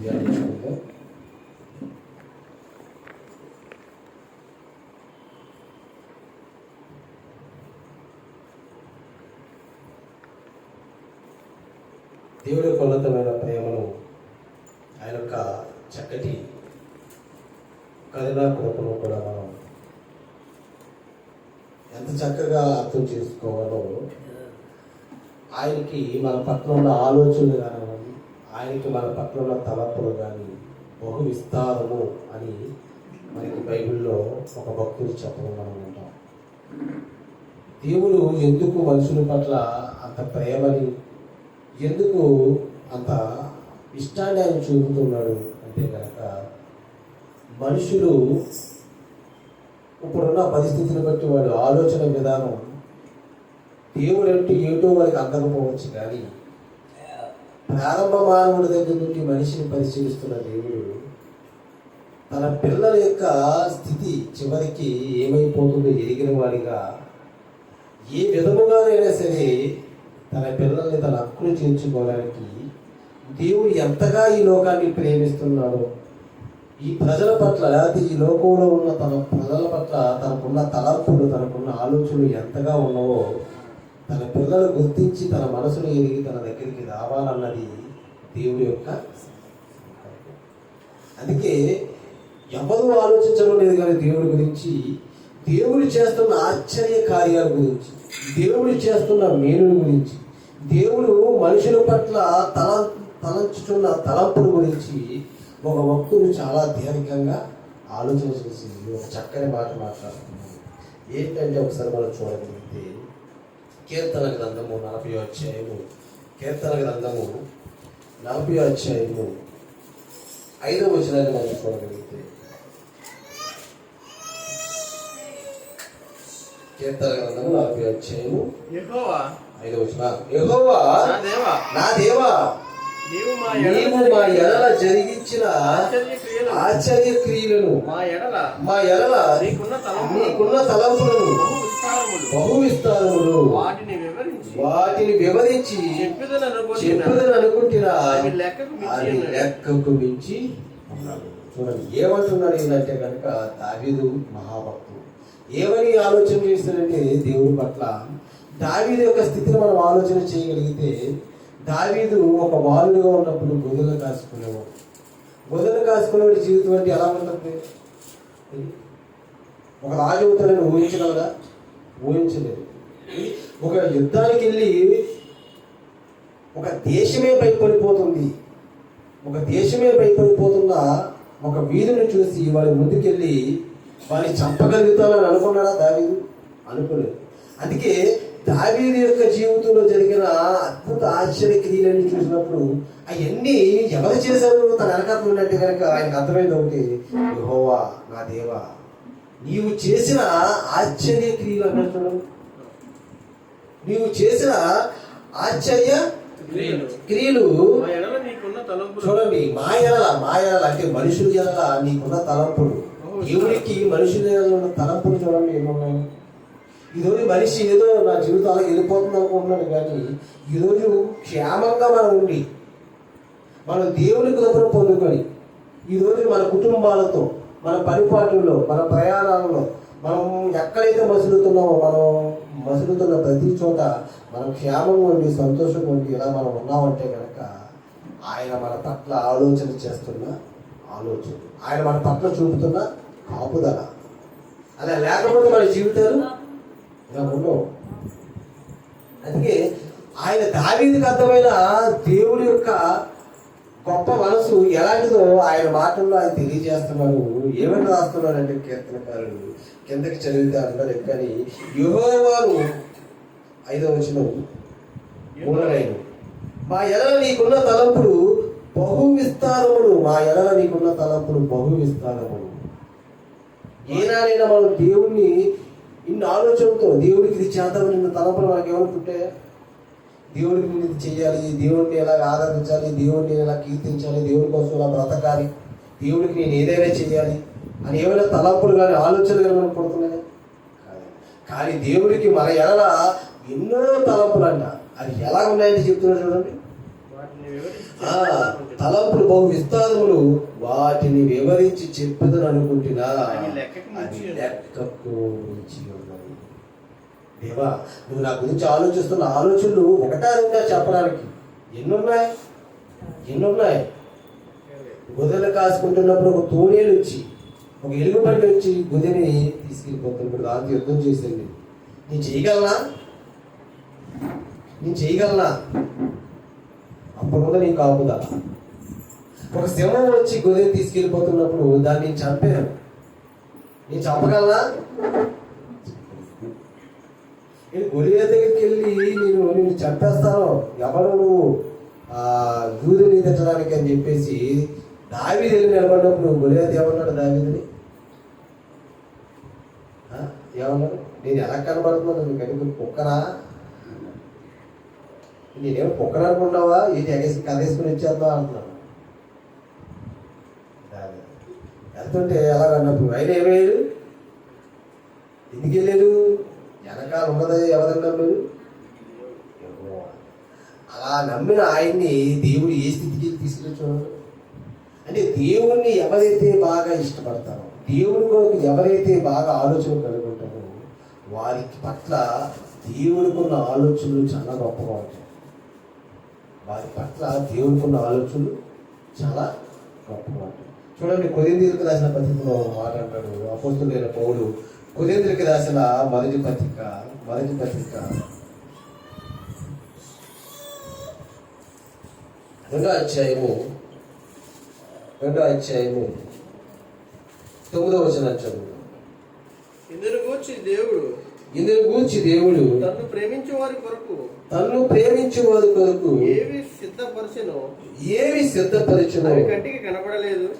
ధ్యానించుకుందాం. దేవుడి యొక్క ఉన్నతమైన ప్రేమను, ఆయన యొక్క చక్కటి కరుణా కృపను కూడా మనం ఎంత చక్కగా అర్థం చేసుకోవాలో, ఆయనకి మన పట్ల ఉన్న ఆలోచనలు కానివ్వండి, ఆయనకి మన పట్ల ఉన్న తలపులు కానీ బహు విస్తారము అని మనకి బైబిల్లో ఒక భక్తుడు చెప్పడం మనం ఉంటాం. దేవుడు ఎందుకు మనుషుల పట్ల అంత ప్రేమని, ఎందుకు అంత ఇష్టాన్ని ఆయన చూపుతున్నాడు అంటే కనుక, మనుషులు ఇప్పుడున్న పరిస్థితిని బట్టి వాడు ఆలోచన విధానం దేవుడు అంటే ఏటో వాడికి అందకపోవచ్చు, కానీ ప్రారంభ మానవుడి దగ్గర నుండి మనిషిని పరిశీలిస్తున్న దేవుడు తన పిల్లల యొక్క స్థితి చివరికి ఏమైపోతుందో ఎరిగిన వాడిగా ఏ విధముగానైనా సరే తన పిల్లల్ని తన హక్కును చేర్చుకోవడానికి దేవుడు ఎంతగా ఈ లోకాన్ని ప్రేమిస్తున్నాడో, ఈ ప్రజల పట్ల, లేకపోతే ఈ లోకంలో ఉన్న తన ప్రజల పట్ల తనకున్న తలంపులు, తనకున్న ఆలోచనలు ఎంతగా ఉన్నావో తన పిల్లలు గుర్తించి తన మనసును ఎరిగి తన దగ్గరికి రావాలన్నది దేవుడి యొక్క. అందుకే ఎవరు ఆలోచించడం లేదు కానీ దేవుడి గురించి, దేవుడు చేస్తున్న ఆశ్చర్య కార్యాల గురించి, దేవుడు చేస్తున్న మేలుల గురించి, దేవుడు మనుషుల పట్ల తలంచుతున్న తలంపుల గురించి ఒక భక్తుడు చాలా దీర్ఘంగా ఆలోచన చేసి ఒక చక్కని మాట మాట్లాడుతున్నాడు. ఏంటంటే ఒకసారి మనం చూడగలిగితే కీర్తన గ్రంథము 40వ అధ్యాయము, కీర్తన గ్రంథము 40వ అధ్యాయము 5వ వచనాన్ని మనం చూడగలిగితే, కీర్తన గ్రంథము 40వ అధ్యాయము 5వ వచనం, యెహోవా నా దేవా నీవు మా ఎడల జరిగించిన ఆశ్చర్య క్రియలను, మా ఎడల నీకున్న తలంపులను బహు విస్తారములు వాటిని వివరించి చెప్పదని అనుకుంటున్నా అది లెక్కకు మించి ఉన్నాడు. చూడండి ఏమంటున్నాడు ఏంటంటే కనుక, దావీదు మహాభక్తుడు ఏమని ఆలోచన చేస్తాడంటే దేవుడి పట్ల. దావీదు యొక్క స్థితిని మనం ఆలోచన చేయగలిగితే, దావీదు ఒక బాలుడుగా ఉన్నప్పుడు గొర్రెలు కాసుకునేవాడు. గొర్రెలు కాసుకునేవాడి జీవితం అంటే ఎలా ఉంటుంది? ఒక రాజు అవుతాడని ఊహించగలరా? ఊహించలేదు. ఒక యుద్ధానికి వెళ్ళి ఒక దేశమే భయపడిపోతుంది, ఒక దేశమే భయపడిపోతున్న ఒక వీధిని చూసి వాడి ముందుకెళ్ళి వాడిని చంపగలుగుతామని అనుకున్నాడా దావీదు? అనుకోలేదు. అందుకే దావీదు యొక్క జీవితంలో జరిగిన అద్భుత ఆశ్చర్య క్రియలన్నీ చూసినప్పుడు అవన్నీ ఎవరు చేశారు తన వెనకాల ఉన్నట్టు కనుక ఆయనకు అర్థమైంది ఒకటి, యెహోవా నా దేవా నీవు చేసిన ఆశ్చర్య క్రియలు అన్నట్టు, నీవు చేసిన ఆశ్చర్య క్రియలు చూడండి. మా ఎడల అంటే మనుషుల ఎడల నీకున్న తలంపులు, దేవుడికి మనుషుల ఎడల ఉన్న తలంపులు చూడండి ఏమున్నాయి. ఈరోజు మనిషి ఏదో నా జీవితాలకు వెళ్ళిపోతుంది అనుకుంటున్నాడు, కానీ ఈరోజు క్షేమంగా మనం ఉండి మనం దేవుని కృపను పొందుకొని ఈరోజు మన కుటుంబాలతో, మన పరిపాలనలో, మన ప్రయాణాలలో మనం ఎక్కడైతే మసులుతున్నామో, మనం మసులుతున్న ప్రతి చోట మనం క్షేమంగా ఉండి సంతోషంగా ఉండి ఇలా మనం ఉన్నామంటే కనుక ఆయన మన పట్ల ఆలోచన చేస్తున్న ఆలోచన, ఆయన మన పట్ల చూపుతున్న కాపుదల. అలా లేకపోతే మన జీవితాలు ఇలా ఉండవు. అందుకే ఆయన దావీదుకు అర్థమైన దేవుడి యొక్క గొప్ప మనసు ఎలాంటిదో ఆయన మాటల్లో ఆయన తెలియజేస్తున్నాడు. ఏమని రాస్తున్నాడంటే కీర్తనకారుడు కిందకి చదివితే అన్నారు, కానీ యెహోవాను 5వ వచనం 3వ లైను, మా ఎడల నీకున్న తలంపులు బహు విస్తారములు, మా ఎడల నీకున్న తలంపులు బహు విస్తారములు. ఏనాడైనా మనం దేవుణ్ణి ఇన్ని ఆలోచనతో దేవుడికి ఇది చేద్దామని నిన్న తలంపులు మనకి ఎవరు పుట్టాయా? దేవుడికి నేను ఇది చెయ్యాలి, దేవుడిని ఎలా ఆరాధించాలి, దేవుడిని ఎలా కీర్తించాలి, దేవుడి కోసం ఎలా బ్రతకాలి, దేవుడికి నేను ఏదైనా చెయ్యాలి అని ఏమైనా తలంపులు కానీ ఆలోచనలు కానీ మనకు పుడుతున్నాయా? కానీ దేవుడికి మన ఎడల ఎన్నో తలంపులు అంట. అది ఎలా ఉన్నాయని చెప్తున్నాడు చూడండి. తలంపులు బహు విస్తారములు, వాటిని వివరించి చెప్పేదని అనుకుంటున్నా అవి లెక్కకు మించి అవి లెక్కకు మించి ఉన్నాయి. దేవా, నువ్వు నా గురించి ఆలోచిస్తున్న ఆలోచనలు ఒకటా రెండా చెప్పడానికి ఎన్నున్నాయి. గొర్రెలు కాసుకుంటున్నప్పుడు ఒక తోడేలు వచ్చి, ఒక ఎలుగుబంటి వచ్చి గొర్రెని తీసుకెళ్ళిపోతున్నప్పుడు దాంతో యుద్ధం చేసింది. నేను చేయగలనా? అప్పుడు నీ కాపుదా. ఒక సింహం వచ్చి గొర్రెని తీసుకెళ్ళిపోతున్నప్పుడు దాన్ని నేను చంపాను. నేను చంపగలనా? నేను గొర్రెల దగ్గరికి వెళ్ళి నేను చంపేస్తాను, ఎవరు నువ్వు యూదుని తిట్టడానికి అని చెప్పేసి దావీదు వెళ్ళి నిలబడినప్పుడు గొర్రెలు ఏమన్నాడు? దావీదుని ఏమన్నాడు? నేను ఎలా కనబడుతున్నాను? నువ్వు కనుక కుక్కరా? నేనేమో కుక్కరా అనుకున్నావా? ఏంటి ఎగేసి కదేసుకుని వచ్చేద్దాం అంటున్నాను. వెళ్తుంటే ఎలాగన్నప్పుడు ఆయన ఏమయ్యాడు? ఎందుకు వెళ్ళాడు? వెనకాల ఉన్నది ఎవరన్నా నమ్మాడు? అలా నమ్మిన ఆయన్ని దేవుడు ఏ స్థితికి తీసుకొచ్చాడు అంటే, దేవుణ్ణి ఎవరైతే బాగా ఇష్టపడతారో, దేవుని కొరకు ఎవరైతే బాగా ఆలోచన కలుగుంటారో వారికి పట్ల దేవునికి ఉన్న ఆలోచనలు చాలా గొప్పగా ఉంటాయి. వారి పట్ల దేవునికి ఉన్న ఆలోచనలు చాలా గొప్పగా ఉంటాయి. చూడండి, కొరింథీయులకు రాసిన పత్రికలో మాట అంటాడు అపోస్తలుడైన పౌలు. కొరింథీయులకు రాసిన మొదటి పత్రిక 2వ అధ్యాయము 9వ వచనం చదువు. ఇందును గూర్చి దేవుడు తన్ను ప్రేమించే వారి కొరకు ఏవి సిద్ధపరిచెనో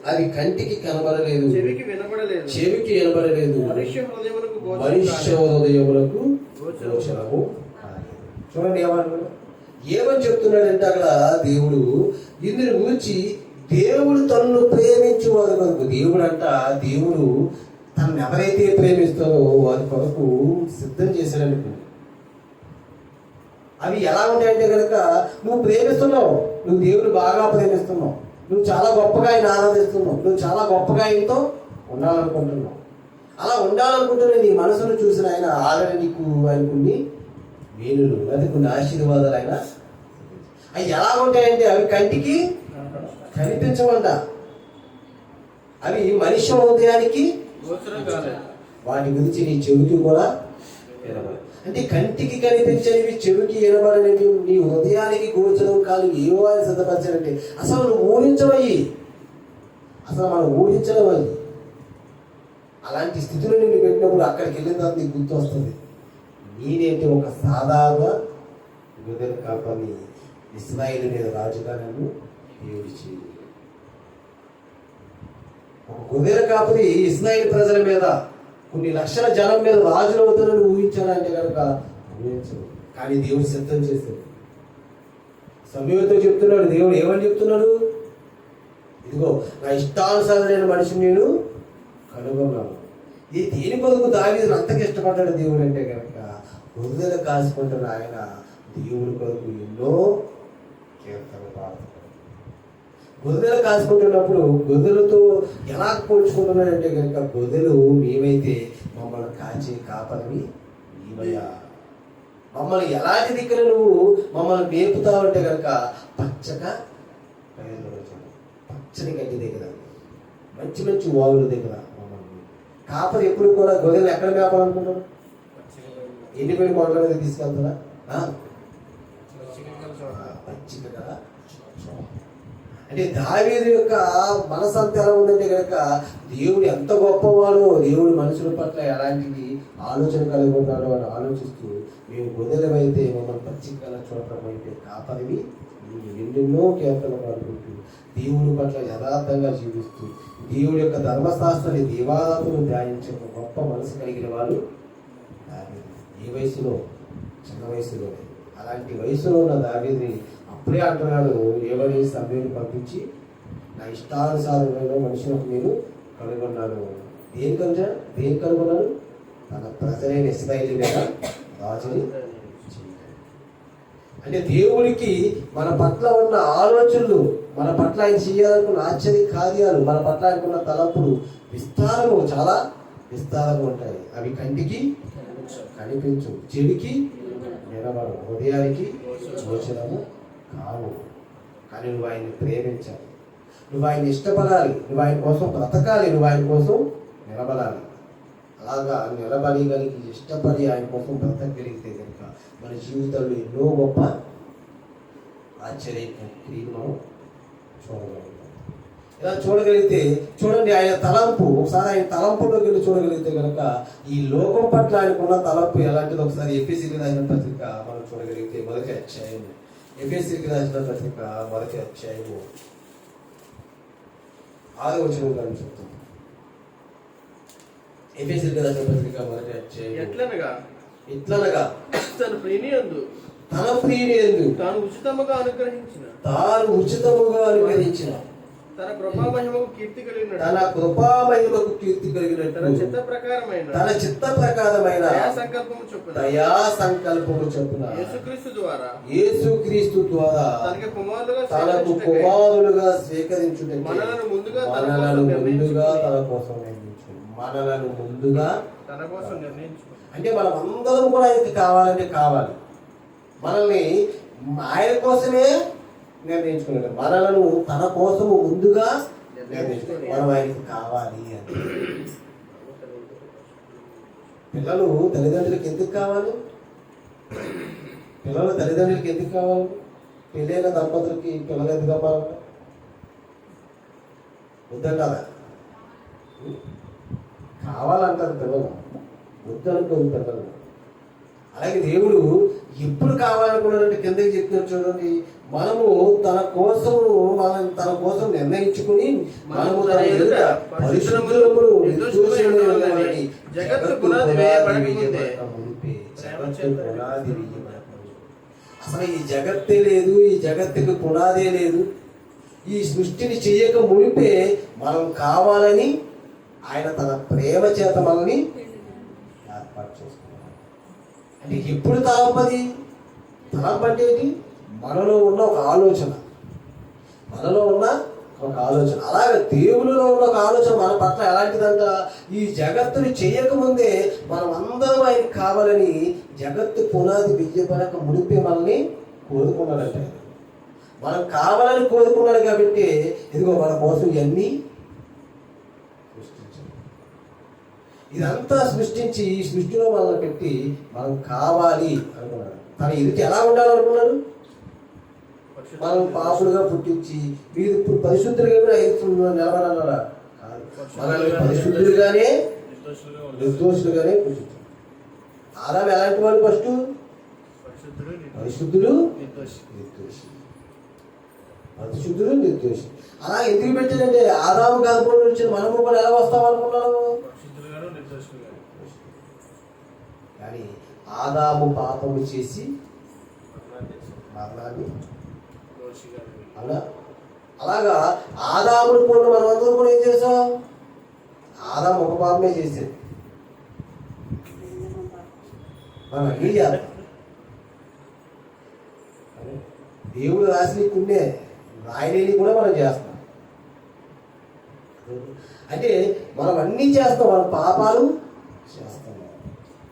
అవి కంటికి కనబడలేదు, చెవికి వినబడలేదు, మనుష్య హృదయములకు గోచరము. చూడండి ఏమని చెప్తున్నాడంటే అక్కడ దేవుడు, ఇందుని గురించి దేవుడు తనను ప్రేమించే వారి కొరకు, దేవుడు తనను ఎవరైతే ప్రేమిస్తారో వారి కొరకు సిద్ధం చేశాడనుకో. అవి ఎలా ఉంటాయంటే కనుక, నువ్వు ప్రేమిస్తున్నావు, నువ్వు దేవుడు బాగా ప్రేమిస్తున్నావు, నువ్వు చాలా గొప్పగా ఆయన ఆరాధిస్తున్నావు, నువ్వు చాలా గొప్పగా ఆయనతో ఉండాలనుకుంటున్నావు. అలా ఉండాలనుకుంటున్న నీ మనసును చూసిన ఆయన ఆల్రెడీ నీకు ఆయనకుని మేలులు, అది కొన్ని ఆశీర్వాదాలు ఆయన. అవి ఎలా ఉంటాయంటే అవి కంటికి కనిపించవంట, అవి మనిషి హృదయానికి వాటి గురించి నీ చెవికి కూడా వినబడి, అంటే కంటికి కనిపించనివి చెవికి వినబడనివి నీ హృదయానికి గోచరం కాదు ఏవో అని సిద్ధపరచాలంటే అసలు నువ్వు ఊహించవయ్యి, అసలు మనం ఊహించడం అయ్యి. అలాంటి స్థితిలో నిన్ను పెట్టినప్పుడు అక్కడికి వెళ్ళిన తర్వాత నీకు గుర్తు వస్తుంది, నేనేంటి ఒక సాధారణ గొర్రెల కాపరిని, ఇశ్రాయేలు మీద రాజుగా నన్ను దేవుడు చేయి. ఒక గొర్రెల కాపరి ఇశ్రాయేలు ప్రజల మీద, కొన్ని లక్షల జనం మీద రాజులు అవుతారని ఊహించాలంటే కనుక ఊహించదు. కానీ దేవుడు సిద్ధం చేశాడు. సమయంతో చెప్తున్నాడు, దేవుడు ఏమని చెప్తున్నాడు? ఇదిగో నా ఇష్టానుసారమైన మనిషిని నేను కనుగొన్నాను. ఈ దేని కొరకు దావీదును అంతగా ఇష్టపడ్డాడు దేవుడు అంటే కనుక, గొర్రెలు కాసుకుంటున్న ఆయన దేవుడి కొరకు ఎన్నో కీర్తనలు పాడుతున్నాడు. గొర్రెలు కాసుకుంటున్నప్పుడు గొర్రెలతో ఎలా పోల్చుకుంటున్నాడంటే కనుక, గొర్రెలు మేమైతే మమ్మల్ని కాచే కాపరివి నీవయ్యా, మమ్మల్ని ఎలాంటి దగ్గర నువ్వు మమ్మల్ని మేపుతావు అంటే కనుక పచ్చగా పచ్చని గడ్డి దగ్గర, మంచి మంచి వాగుల దగ్గర మమ్మల్ని. కాపరి ఎప్పుడు కూడా గొర్రెలు ఎక్కడ మేపాలనుకుంటారు? ఎండిపోయిన కొండల మీద తీసుకెళ్తారా? పచ్చిక కదా. అంటే దావీదు యొక్క మనసు అంత ఎలా ఉందంటే కనుక, దేవుడు ఎంత గొప్పవాడో, దేవుడు మనుషుల పట్ల ఎలాంటి ఆలోచన కలిగి ఉన్నాడో అని ఆలోచిస్తూ, మేము గొర్రెలమైతే మమ్మల్ని పచ్చికల చూడటం అయితే కాపరివి ఎన్నెన్నో కీర్తనలు పాడుకుంటూ, దేవుడి పట్ల యథార్థంగా జీవిస్తూ, దేవుడి యొక్క ధర్మశాస్త్రాన్ని దేవాలయాలను ధ్యానించే గొప్ప మనసు కలిగిన వాడు దావీదు. ఏ వయసులో? చిన్న వయసులోనే. అలాంటి వయసులో ఉన్న దావీదుని అప్పుడే అంటున్నాడు, ఏమని సమయాన్ని పంపించి నా ఇష్టానుసారమైన మనుషులకు నేను కనుగొన్నాను. దేని కనుగొన్నాడు? తన ప్రజలైన ఇశ్రాయేలు మీద రాజుని. అంటే దేవుడికి మన పట్ల ఉన్న ఆలోచనలు, మన పట్ల ఆయన చేయాలనుకున్న ఆశ్చర్య కార్యాలు, మన పట్ల ఆయనకున్న తలంపులు విస్తారము, చాలా విస్తారంగా ఉంటాయి. అవి కంటికి కనిపించు, చెవికి వినబడవు, హృదయానికి గోచరము కావు. కానీ నువ్వు ఆయన్ని ప్రేమించాలి, నువ్వు ఆయన్ని ఇష్టపడాలి, నువ్వు ఆయన కోసం బ్రతకాలి, నువ్వు ఆయన కోసం నిలబడాలి. అలాగా నిలబడగలిగి ఇష్టపడి ఆయన కోసం బ్రతకగలిగితే కనుక మన జీవితంలో ఎన్నో గొప్ప ఆశ్చర్య క్రియలు మనం చూడగలుగుతాం. ఇలా చూడగలిగితే చూడండి, ఆయన తలంపు, ఒకసారి ఆయన తలంపులోకి వెళ్ళి చూడగలిగితే కనుక ఈ లోకం పట్ల ఆయనకున్న తలంపు ఎలాంటిది ఒకసారి ఎఫెసీయులకు రాసిన పత్రిక మనం చూడగలిగితే మొదటి అధ్యాయం, ఎఫెసీయులకు రాసిన పత్రిక మొదటి అధ్యాయము 6వ వచనం కానీ చెప్తాం. ఎఫెసీయులకు రాసిన పత్రిక మొదటి అధ్యాయం, ఎట్లనగా తన ప్రియనియందు తాను ఉచితముగా అనుగ్రహించిన తన కృపామహిమకు కీర్తి కలిగినట్టు తన చిత్త ప్రకారమైన దయా సంకల్పము చొప్పున యేసుక్రీస్తు ద్వారా తనకు కుమారులుగా స్వీకరించుటకు మనలను ముందుగా తన కోసం నిర్ణయించుకున్నాడు. అంటే మనం అందరం కూడా ఆయనకి కావాలంటే కావాలి, మనల్ని ఆయన కోసమే నిర్ణయించుకున్నాడు, మనలను తన కోసము ముందుగా నిర్ణయించుకున్నాడు. మనం ఆయనకి కావాలి అని. పిల్లలు తల్లిదండ్రులకి ఎందుకు కావాలి? పిల్లలు తల్లిదండ్రులకి ఎందుకు కావాలి? పెళ్ళైన దంపతులకి పిల్లలు ఎందుకు కావాలంట? వద్దంటారా? కావాలంటారు పిల్లలు, వద్దనుకోదు పిల్లలు. అలాగే దేవుడు ఎప్పుడు కావాలనుకున్నాడంటే కిందకి చెప్తున్నారు చూడండి, మనము తన కోసం నిర్ణయించుకుని మనము తన ఎదుట పరిశుద్ధులమును నిర్దోషులమునని జగత్తు పునాది వేయబడకముందే. అసలు ఈ జగత్తే లేదు, ఈ జగత్తుకి పునాదే లేదు. ఈ సృష్టిని చేయక మునిపే మనం కావాలని ఆయన తన ప్రేమ చేత మనల్ని ఏర్పాటు చేసుకున్నాడు. అంటే ఎప్పుడు తలంపది? తలంపు అంటే ఏంటి? మనలో ఉన్న ఒక ఆలోచన, అలాగే దేవునిలో ఉన్న ఒక ఆలోచన మన పట్ల ఎలాంటిదంట? ఈ జగత్తుని చేయకముందే మనం అందరం ఆయనకి కావాలని జగత్తు పునాది విజయపడక మునిపే మనల్ని కోరుకున్నాడంట. మనం కావాలని కోరుకున్నాడు కాబట్టి ఇదిగో మన కోసం ఇవన్నీ ఇదంతా సృష్టించి ఈ సృష్టిలో మనల్ని పెట్టి మనం కావాలి అనుకున్నాడు. తన ఎదుటి ఎలా ఉండాలనుకున్నాడు? మనం పాపులుగా పుట్టించి మీరు ఇప్పుడు పరిశుద్ధులుగా నిలబడాలన్నారా? మనల్ని పరిశుద్ధులుగానే నిర్దోషులుగానే పుట్టించాడు. ఆదాము ఎలాంటి వాడు? ఫస్ట్ పరిశుద్ధులు నిర్దోషి. అలా ఎందుకు పెట్టాడంటే ఆదాము గర్భంలో నుంచి మనము కూడా ఎలా వస్తాం అనుకున్నాము? కానీ ఆదాము పాపము చేసి మరణాన్ని, అలాగా ఆదాముని పోయిన మనం అందరం కూడా ఏం చేసాం? ఆదాము ఒక పాపమే చేసేది, మనం అన్నీ చేద్దాం. దేవుడు రాసిన పుణ్యే రాయలేని కూడా మనం చేస్తాం. అంటే మనం అన్నీ చేస్తాం, మన పాపాలు చేస్తాం.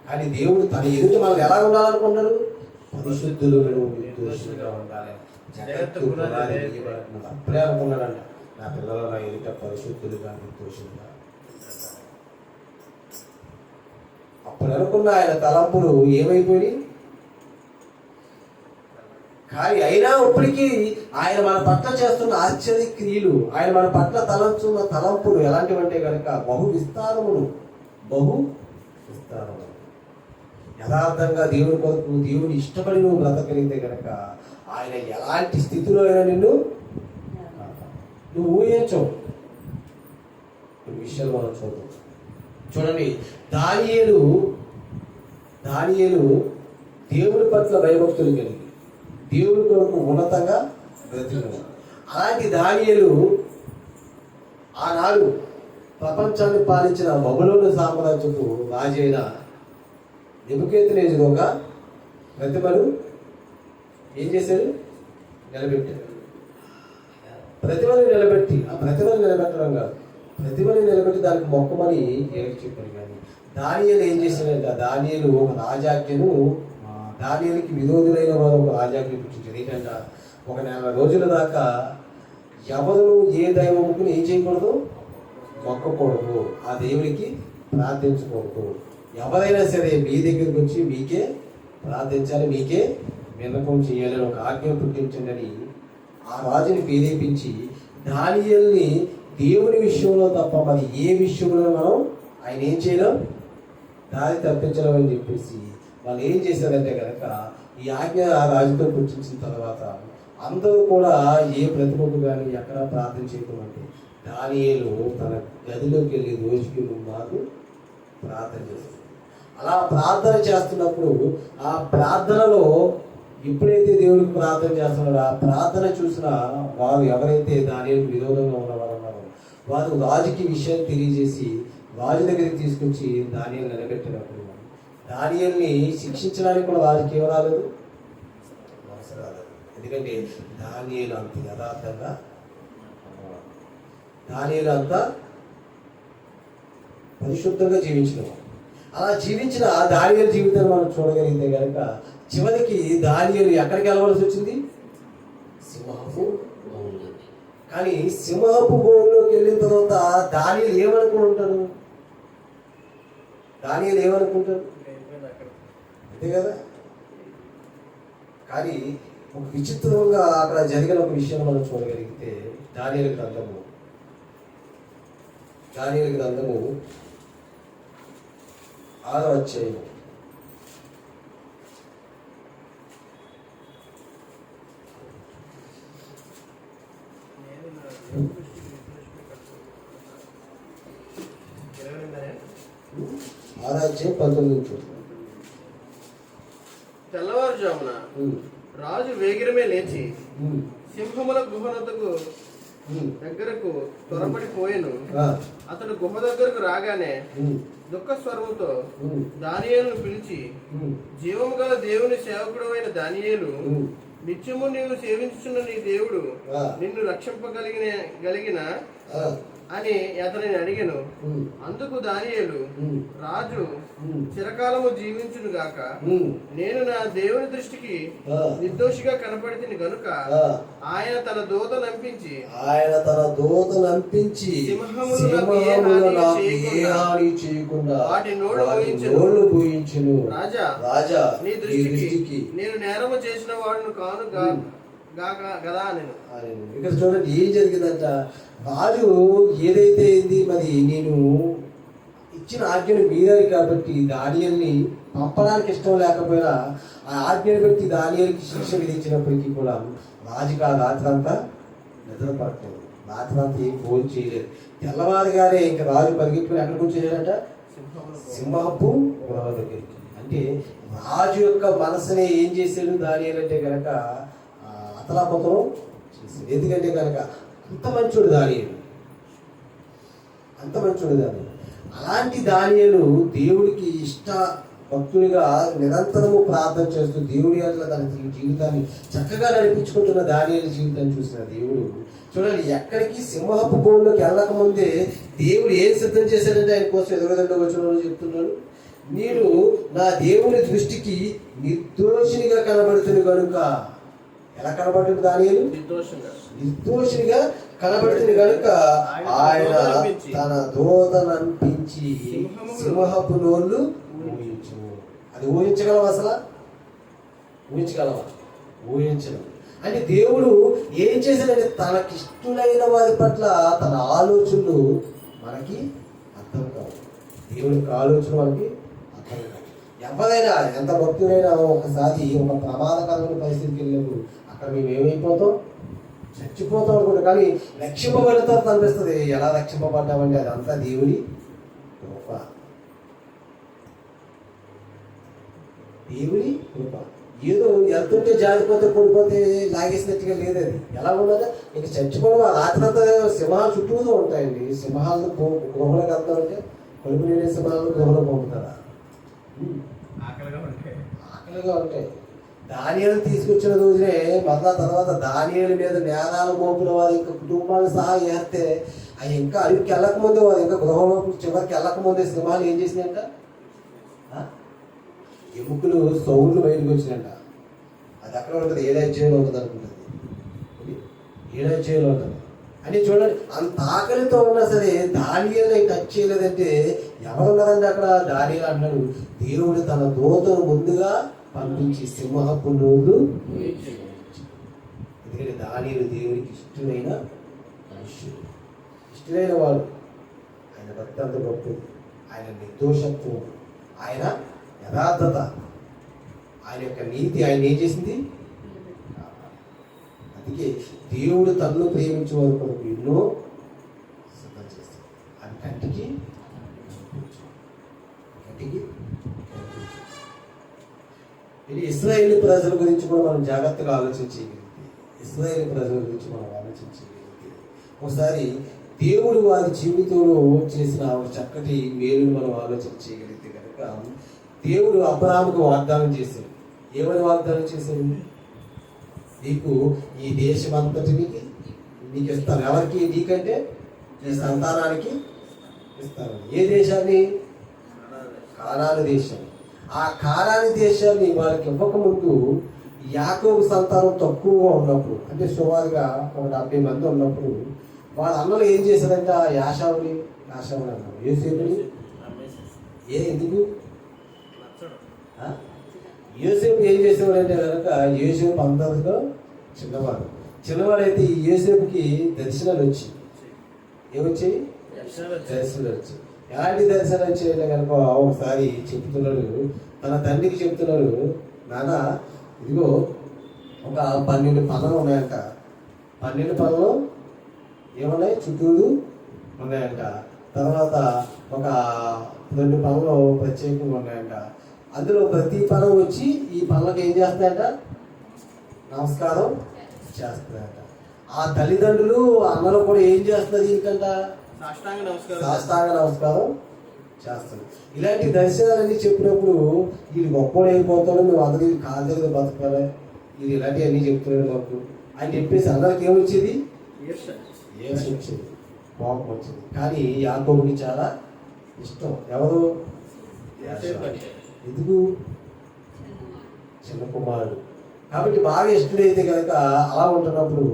కానీ దేవుడు తన ఎదుట మనం ఎలా ఉండాలనుకున్నాడు? పరిశుద్ధులుగా నిర్దోషులుగా ఉండాలి. అప్పుడే అనుకున్నాడంట, నా పిల్లలు నా ఎదుట పరిశుద్ధులుగా నిర్దోషులుగా. అప్పుడు అనుకున్న ఆయన తలంపులు ఏమైపోయి, కానీ అయినా ఇప్పటికీ ఆయన మన పట్ల చేస్తున్న ఆశ్చర్య క్రియలు, ఆయన మన పట్ల తలంచున్న తలంపులు ఎలాంటివంటే కనుక బహు విస్తారములు. యథార్థంగా దేవుని కొరకు దేవుని ఇష్టపడి నువ్వు బ్రతకలిగితే కనుక ఆయన ఎలాంటి స్థితిలో అయినా నిన్ను నువ్వు ఊహించవు. ఈ విషయాలు మనం చూడండి. దానియేలు దేవుని పట్ల భయభక్తులు కలిగి దేవుని కొరకు ఉన్నతంగా బ్రతికినాడు. అలాంటి దానియేలు ఆనాడు ప్రపంచాన్ని పాలించిన బబులోను సామ్రాజ్యపు రాజైన నెబుకద్నెజరు ఒక ప్రతిమను ఏం చేశాడు? నిలబెట్టాడు. ప్రతిభని నిలబెట్టి, ఆ ప్రతిభని నిలబెట్టడం కాదు, ప్రతిభని నిలబెట్టి దానికి మొక్కమని ఏమి చెప్పారు. కానీ దానియేలు ఏం చేశాడంటే, దానియేలు ఒక రాజాజ్ఞను, దానియేలుకి విరోధులైన వారు ఒక రాజాజ్ఞ పుట్టించారు. ఏంటంటే ఒక 4 రోజుల దాకా ఎవరు ఏ దైవముకుని ఏం చేయకూడదు, మొక్కకూడదు, ఆ దేవునికి ప్రార్థించకూడదు. ఎవరైనా సరే మీ దగ్గరికి వచ్చి మీకే ప్రార్థించాలి, మీకే విన్నపం చేయాలని ఒక ఆజ్ఞ పుట్టించండి ఆ రాజుని ప్రేరేపించి దానియేలుని దేవుని విషయంలో తప్ప మరి ఏ విషయంలో మనం ఆయన ఏం చేయడం, దారి తప్పించడం అని చెప్పేసి వాళ్ళు ఏం చేశారంటే కనుక ఈ ఆజ్ఞ ఆ రాజుతో పుట్టించిన తర్వాత అందరూ కూడా ఏ ప్రతిభకు కానీ ఎక్కడ ప్రార్థన చేయకూడదు. దానియేలు తన గదిలోకి వెళ్ళి రోజుకి 3 మార్లు ప్రార్థన చేస్తారు. అలా ప్రార్థన చేస్తున్నప్పుడు ఆ ప్రార్థనలో ఎప్పుడైతే దేవుడికి ప్రార్థన చేస్తున్నారో ఆ ప్రార్థన చూసిన వారు ఎవరైతే దానియేలుకు విరోధంగా ఉన్నవారు ఉన్నారో వారు రాజుకి విషయం తెలియజేసి రాజు దగ్గరికి తీసుకొచ్చి దానియేలు నిలబెట్టినప్పుడు దానియేలుని శిక్షించడానికి కూడా రాజుకి ఏం రాలేదు, అవసరం రాలేదు. ఎందుకంటే దానియేలు అంత యథార్థంగా, దానియేలు అంత పరిశుద్ధంగా జీవించిన, అలా జీవించిన దానియేలు జీవితాన్ని మనం చూడగలిగితే కనుక చివరికి దానియేలు ఎక్కడికి వెళ్ళవలసి వచ్చింది, సింహపు బోన్లోకి. కానీ సింహపు బోన్లోకి వెళ్ళిన తర్వాత దానియేలు ఏమనుకుని ఉంటాడు, దానియేలు ఏమనుకుంటాడు, అంతే కదా. కానీ ఒక విచిత్రంగా అక్కడ జరిగిన ఒక విషయం మనం చూడగలిగితే దానియేలు గ్రంథము 6వ అధ్యాయం 19. తెల్లవారుజామున రాజు వేగిరమే లేచి సింహముల గుహనకు దగ్గరకు త్వరపడిపోయాను. అతడు గుహ దగ్గరకు రాగానే దుఃఖ స్వరముతో దానియేలును పిలిచి, జీవము గల దేవుని సేవకుడు అయిన దానియేలు, నిత్యము నీవు సేవించుచున్న నీ దేవుడు నిన్ను రక్షింపగలిగిన అని అతనిని అడిగాను. అందుకు దానియేలు, రాజు చిరకాలము జీవించును గాక, నేను నా దేవుని దృష్టికి నిర్దోషిగా కనపడితిని గనుక ఆయన తన దూత నంపించి సింహములు వాటి నోళ్ళు పూయించును. రాజా నీ దృష్టికి నేను నేరము చేసిన వాడును కాను కదా నేను. ఇక్కడ చూడండి ఏం జరిగిందంట, రాజు ఏదైతే అయింది, మరి నేను ఇచ్చిన ఆజ్ఞను మీరాలి కాబట్టి దానియేలుని పంపడానికి ఇష్టం లేకపోయినా ఆ ఆజ్ఞను బట్టి దానియేలుకి శిక్ష విధించినప్పటికీ కూడా రాజుకి ఆ రాత్రంతా నిద్ర పడుతుంది, రాత్రంతా ఏం ఫోన్ చేయలేదు. తెల్లవారుగానే ఇంకా రాజు పరిగెత్తుకుని ఎక్కడికి వచ్చేసాడంట, సింహపు గుహ దగ్గరికి. అంటే రాజు యొక్క మనసుని ఏం చేశాడు దానియేలు అంటే కనుక అతలాపతలం చేశాడు. ఎందుకంటే కనుక అంత మంచోడు దానియేలు, అంత మంచోడు దానియేలు. అలాంటి దానియేలు దేవుడికి ఇష్ట భక్తునిగా నిరంతరము ప్రార్థన చేస్తూ దేవుడి అట్లా తన జీవితాన్ని చక్కగా నడిపించుకుంటున్న దానియేలు జీవితాన్ని చూసిన దేవుడు చూడండి, ఎక్కడికి సింహపు బోన్లోకి వెళ్ళక ముందే దేవుడు ఏం సిద్ధం చేశాడంటే ఆయన కోసం 22వ వచనంలో చెప్తున్నాడు, నేను నా దేవుని దృష్టికి నిర్దోషినిగా కనబడుతుంది కనుక. ఎలా కనబడుతుంది దానియేలు? నిర్దోషినిగా కనబడుతుంది కనుక ఆయన తన దూతనంపించి సింహపు నోళ్ళు ఊహించు. అది ఊహించగలవా? అసలు ఊహించగలవా? ఊహించడం అంటే దేవుడు ఏం చేశాడంటే తనకిష్టులైన వారి పట్ల తన ఆలోచనలు మనకి అర్థం కావు. దేవుడి యొక్క ఆలోచన మనకి అర్థం కావు. ఎవరైనా ఎంత భక్తులైనా ఒకసారి ఒక ప్రమాదకరమైన పరిస్థితికి వెళ్ళినప్పుడు అక్కడ మేము ఏమైపోతాం, చచ్చిపోతాం అనుకుంటాం. కానీ రక్షింపబడిన తర్వాత అనిపిస్తుంది ఎలా రక్షింపబడ్డామంటే అదంతా దేవుడి కృప, దేవుడి కృప. ఏదో ఎంతుంటే జారిపోతే పడిపోతే లాగేసినట్టుగా లేదు. అది ఎలా ఉన్నదో ఇంక చచ్చిపోవడం ఆ రాత్రంతా సింహాలు చుట్టూతో ఉంటాయండి. సింహాలను గృహలోకి వెళ్తామంటే కడుపు నిండే సింహాలను గృహలో పంపుతారా? ఆకలిగా ఉంటాయి. దానియేలు తీసుకొచ్చిన రోజునే మళ్ళా తర్వాత దానియేలు మీద నేరాలు మోపిన వారి యొక్క కుటుంబాన్ని సహా వేస్తే అవి ఇంకా అడిగికి వెళ్ళకముందే వారు ఇంకా గృహంలోకి చివరికి వెళ్ళకముందే సింహాలు ఏం చేసినాయంట, ఎముకలు సౌళ్ళు బయటకు వచ్చినాయంట. అది అక్కడ ఉంటుంది, 7వ అధ్యాయంలో ఉంటుంది అనుకుంటుంది, 7వ అధ్యాయంలో ఉంటుంది. అని చూడండి, అంత ఆకలితో ఉన్నా సరే దానియేలు టచ్ చేయలేదంటే ఎవరున్నారండి అక్కడ? దానియేలు అంటున్నాడు, దేవుడు తన దూతను ముందుగా పంపించి సింహపు నోళ్ళు. ఎందుకంటే దానియేలు దేవుడికి ఇష్టమైన మనుష్యుడు, ఇష్టమైన వాడు. ఆయన భక్తి అంత గొప్పది, ఆయన నిర్దోషత్వం, ఆయన యథార్థత, ఆయన యొక్క నీతి ఆయన ఏం చేసింది. అందుకే దేవుడు తనను ప్రేమించే వారి కొరకు ఎన్నో సిద్ధం చేస్తాడు. అది కంటికి ఇది ఇశ్రాయేలు ప్రజల గురించి కూడా మనం జాగ్రత్తగా ఆలోచించగలిగితే, ఇశ్రాయేలు ప్రజల గురించి మనం ఆలోచించగలిగితే ఒకసారి దేవుడు వారి జీవితంలో చేసిన చక్కటి మేలును మనం ఆలోచన చేయగలిగితే కనుక, దేవుడు అబ్రహాముకు వాగ్దానం చేశాడు. ఏమని వాగ్దానం చేశాడు? నీకు ఈ దేశం అంతటిని నీకు ఇస్తాను. ఎవరికి? నీకంటే నీ సంతానానికి ఇస్తాను. ఏ దేశాన్ని? కానాను దేశం. ఆ కానాను దేశాన్ని వాళ్ళకి ఇవ్వకముందు యాకోబు సంతానం తక్కువగా ఉన్నప్పుడు, అంటే సుమారుగా ఒక 70 మంది ఉన్నప్పుడు, వాళ్ళ అన్నలు ఏం చేశారంట? యాషావుని అన్నారు, యోసేపుని. ఎందుకు? యోసేపు ఏం చేసేవాడంటే కనుక, యోసేపు అందరిలో చిన్నవాడైతే ఈ యోసేపుకి దర్శనాలు వచ్చి ఏమొచ్చాయి? దర్శనాలు వచ్చాయి. ఎలాంటి దర్శనాలు వచ్చాయంటే కనుక, ఒకసారి చెప్తున్నాడు, తన తండ్రికి చెప్తున్నాడు, నాన్న ఇదిగో ఒక 12 పనులు ఉన్నాయంట. 12 పనులు ఏమున్నాయి? చుట్టూరు ఉన్నాయంట. తర్వాత ఒక 2 పనులు ప్రత్యేకంగా ఉన్నాయంట. అందులో ప్రతి పనం వచ్చి ఈ పనులకు ఏం చేస్తాయంట? నమస్కారం చేస్తాయంట. ఆ తల్లిదండ్రులు అన్నలు కూడా ఏం చేస్తున్నారు? దీనికంట సాష్టాంగ నమస్కారం చేస్తారు. ఇలాంటి దర్శనాలన్నీ చెప్పినప్పుడు వీళ్ళు గొప్పవాడు అయిపోతాడు, మేము అందరికీ కాళ్ళ దగ్గర బతకాలి, ఇది ఇలాంటివన్నీ చెప్తున్నాడు మాకు అని చెప్పేసి అందరికి ఏమొచ్చేది? ఏసు వచ్చేది, కోపం వచ్చింది. కానీ యాకోబుకి చాలా ఇష్టం. ఎవరు? ఎందుకు? చిన్న కుమారుడు కాబట్టి బాగా ఇష్టమైతే కనుక అలా ఉంటున్నప్పుడు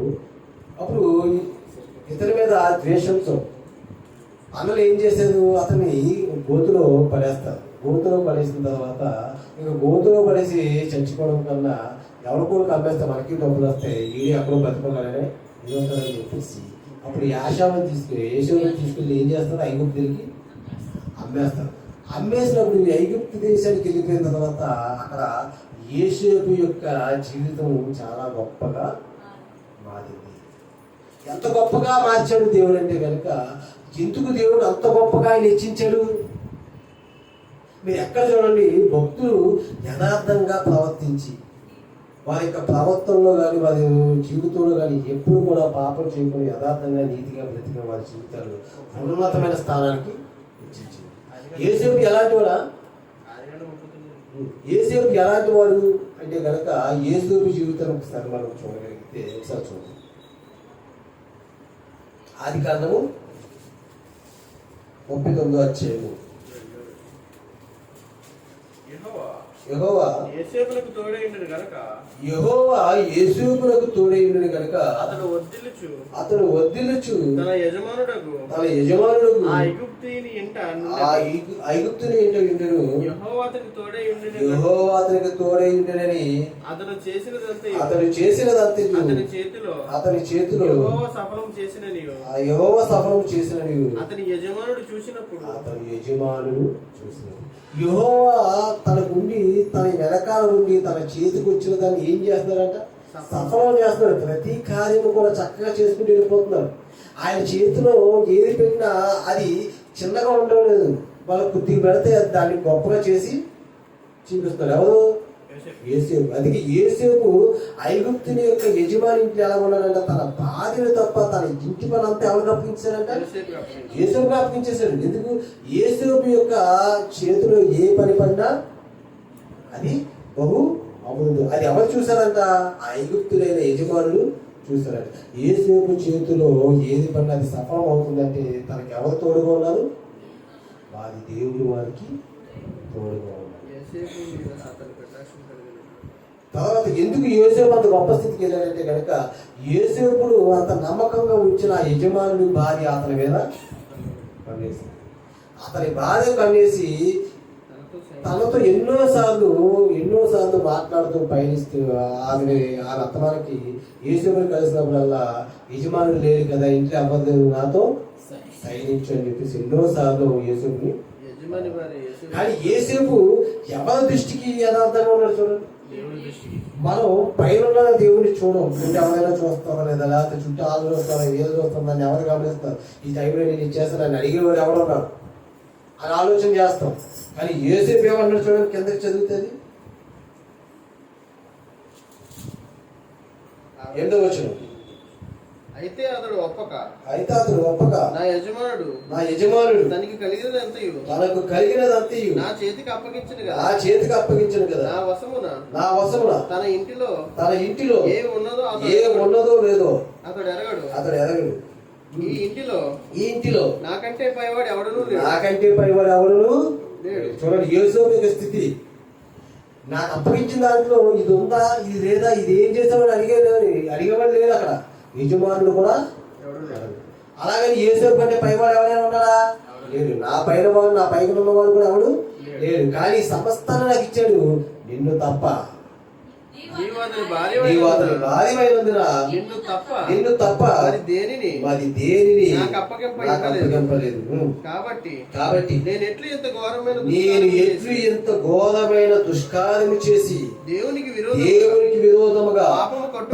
అప్పుడు ఇతని మీద ద్వేషంతో అన్నలు ఏం చేశారు? అతన్ని గోతులో పడేస్తారు. గోతులో పడేసిన తర్వాత ఇంకా గోతులో పడేసి చచ్చిపోవడం కన్నా ఎవరి కూడా అమ్మేస్తే మనకి డబ్బులు వస్తాయి, ఇది అక్కడ బతుకోగలనే ఇదవుతుందని చెప్పేసి అప్పుడు యాషావుని తీసుకెళ్ళి ఏం చేస్తారు? ఐగుప్తులకి అమ్మేస్తారు. అమ్మేసినప్పుడు ఐగుప్తు దేశానికి వెళ్ళిపోయిన తర్వాత అక్కడ యోసేపు యొక్క జీవితం చాలా గొప్పగా మారింది. ఎంత గొప్పగా మార్చాడు దేవుడు అంటే కనుక, ఎందుకు దేవుడు అంత గొప్పగా ఆయన హెచ్చించాడు? మీరు ఎక్కడ చూడండి, భక్తులు యథార్థంగా ప్రవర్తించి వారి యొక్క ప్రవర్తనలో కానీ వారి జీవితంలో కానీ ఎప్పుడు కూడా పాపం చేయకుండా యథార్థంగా నీతిగా బ్రతికిన వారి జీవితాలు ఉన్నతమైన స్థానానికి హెచ్చించింది. యోసేపు ఎలాంటి వాడా? యోసేపు ఎలాంటి వాడు అంటే కనుక, యోసేపు జీవితం ఒకసారి మనం చూడగలిగితే ఒకసారి చూడండి. ఆదికాండము 39వ అధ్యాయము. యెహోవా యోసేపునకు తోడైయుండెను గనుక అతడు వర్ధిల్లుచు తన యజమానుడగు ఐగుప్తుని ఇంట ఉండెను. యెహోవా అతనికి తోడైయుండెనని అతడు చేసినదంతయు అతని చేతిలో యెహోవా సఫలం చేసిన నీవు అతని యజమానుడు చూసినప్పుడు యెహోవా తనకుండి తన వెనకాల ఉండి తన చేతికి వచ్చిన దాన్ని ఏం చేస్తున్నాడంట? సఫలం చేస్తున్నాడు. ప్రతి కార్యము కూడా చక్కగా చేసుకుంటూ వెళ్ళిపోతున్నారు. ఆయన చేతిలో ఏది పెట్టినా అది చిన్నగా ఉండడం లేదు, వాళ్ళు కొద్దిగా పెడితే దాన్ని గొప్పగా చేసి చూపిస్తున్నారు. ఎవరు? యోసేపు. అందుకే యోసేపు ఐగుప్తుని యొక్క యజమాని ఇంట్లో ఎలా ఉన్నాడంట? తన భార్యను తప్ప తన ఇంటి పని అంతా ఎవరికి అప్పగించాడంట? యోసేపుకి అప్పగించేశాడు. ఎందుకు? యోసేపు యొక్క చేతిలో ఏ పని పడినా అది బహు అమృతం. అది ఎవరు చూశారంట? ఆ ఐగుప్తులైన యజమానులు చూశారంట. యోసేపు చేతిలో ఏది పడినా అది సఫలం అవుతుందంటే తనకి ఎవరు తోడుగా ఉన్నారు? వారి దేవుడు వారికి తోడుగా ఉన్నారు. తర్వాత ఎందుకు యోసేపు అంత గొప్ప స్థితికి వెళ్ళాడంటే కనుక యోసేపుడు అంత నమ్మకంగా ఉంచిన ఆ యజమానుడి భార్య అతని మీద కన్నేసి, అతని భార్య కన్నేసి తనతో ఎన్నోసార్లు మాట్లాడుతూ పయనిస్తూ ఆమె అత్తమానికి యోసేపుని కలిసినప్పుడల్లా యజమానులు లేరు కదా, ఇంట్లో అవ్వలేదు, నాతో సైనించు అని చెప్పేసి ఎన్నోసార్లు యోసేపుని. కానీ యోసేపు ఎవరి దృష్టికి యథార్థంగా ఉన్నాడు చూడండి. మనం పైన దేవుడిని చూడం, చుట్టూ ఎవరైనా చూస్తారా లేదా, లేకపోతే చుట్టూ ఆలు చూస్తారా, ఏదో చూస్తుందని ఎవరు గమనిస్తారు. ఈ టైంలో నేను ఇచ్చేస్తానని అడిగేవాడు ఎవడున్నాడు అని ఆలోచన చేస్తాం. కానీ యోసేపు ఏమన్నాడు చూడండి, కిందకి చదువుతుంది 8వ వచనం. అయితే అతడు ఒప్పక నా యజమానుడు తనకు కలిగినదంతయు నా చేతికి అప్పగించను కదా, నా వశమున తన ఇంటిలో ఏమి ఉన్నదో లేదో అతడు ఎరగడు. ఈ ఇంటిలో నాకంటే పైవాడు ఎవడును లేడు. చూడండి యోసేపు యొక్క స్థితి. నాకు అప్పగించిన దాంట్లో ఇది ఉందా, ఇది లేదా, ఇది ఏం చేసామని అడిగేవాడు లేదు అక్కడ. యజమానుడు కూడా అలాగని యోసేపు కంటే పైవాడు ఎవరైనా ఉన్నాడా? లేడు. నా పైన ఉన్నవాడు కూడా ఎవడు లేడు. కానీ సమస్తాన్ని నాకు ఇచ్చాడు, నిన్ను తప్ప. నీవు అతని భార్యమైనందున నిన్ను తప్ప మరి దేనిని నాకు అప్పగింపలేదు. కాబట్టి నేను ఎట్లు ఇంత ఘోరమైన దుష్కార్యము చేసి దేవునికి విరోధముగా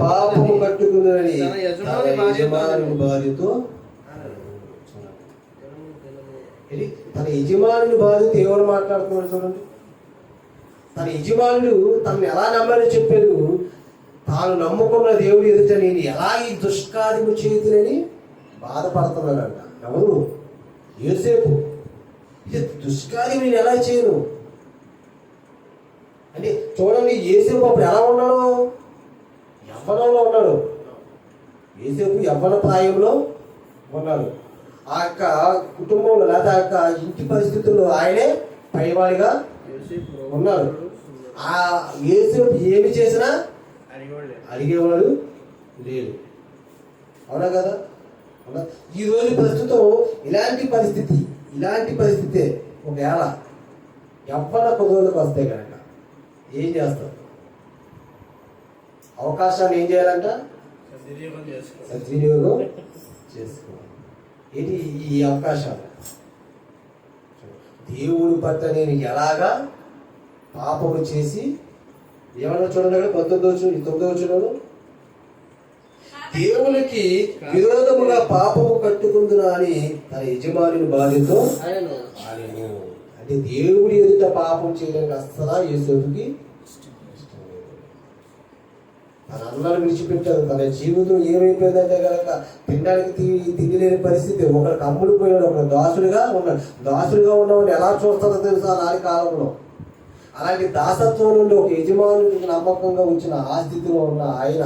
పాపము కట్టుకున్నదని యజమానుని భార్యతో. తన యజమానుని భార్యతో ఎవరు మాట్లాడుతున్నాడు చూడండి. తన యజమానుడు తనను ఎలా నమ్మాలో చెప్పాడు. తాను నమ్ముకున్న దేవుడు ఎదుట నేను ఎలా ఈ దుష్కార్యము చేతులని బాధపడుతున్నాడంట. ఎవరు? యోసేపు. ఇది దుష్కార్యం నేను ఎలా చేయను అంటే చూడండి, యోసేపు అప్పుడు ఎలా ఉన్నాడు? యవ్వనంలో ఉన్నాడు. యోసేపు యవ్వన ప్రాయంలో ఉన్నాడు. ఆ యొక్క కుటుంబంలో లేదా ఆ యొక్క ఇంటి పరిస్థితుల్లో ఆయనే పైవాడిగా ఉన్నాడు. ఆ యోసేపు ఏమి చేసినా అడిగేవాడు లేడు. అవునా కదా? అవునా? ఈరోజు ప్రస్తుతం ఇలాంటి పరిస్థితి ఒకవేళ యవ్వన కుదురులకు వస్తే కనుక ఏం చేస్తాం? అవకాశాన్ని ఏం చేయాలంట? సద్వినియోగం చేసుకోవాలి. ఏంటి ఈ అవకాశాలు? దేవుడి పట్ల నేను ఎలాగా పాపము చేసి ఏమన్నా చూడండి, 19వ వచనంలో దేవునికి విరోధముగా పాపము కట్టుకుందునా అని తన యజమానుని భార్యతో అనెను. అంటే దేవుడి ఎదుట పాపం చేయడానికి అస్సలా యోసేపుకి తన అన్నను విడిచిపెట్టారు. తన జీవితం ఏమైపోయిందంటే కనుక తినడానికి తిండి లేని పరిస్థితి. ఒకరికి అమ్ముడు పోయాడు, ఒకరు దాసుడుగా ఉన్నవాడిని ఎలా చూస్తారో తెలుసా నాటి కాలంలో. అలాంటి దాసత్వం నుండి ఒక యజమానుడికి నమ్మకంగా ఉంచిన ఆ స్థితిలో ఉన్న ఆయన,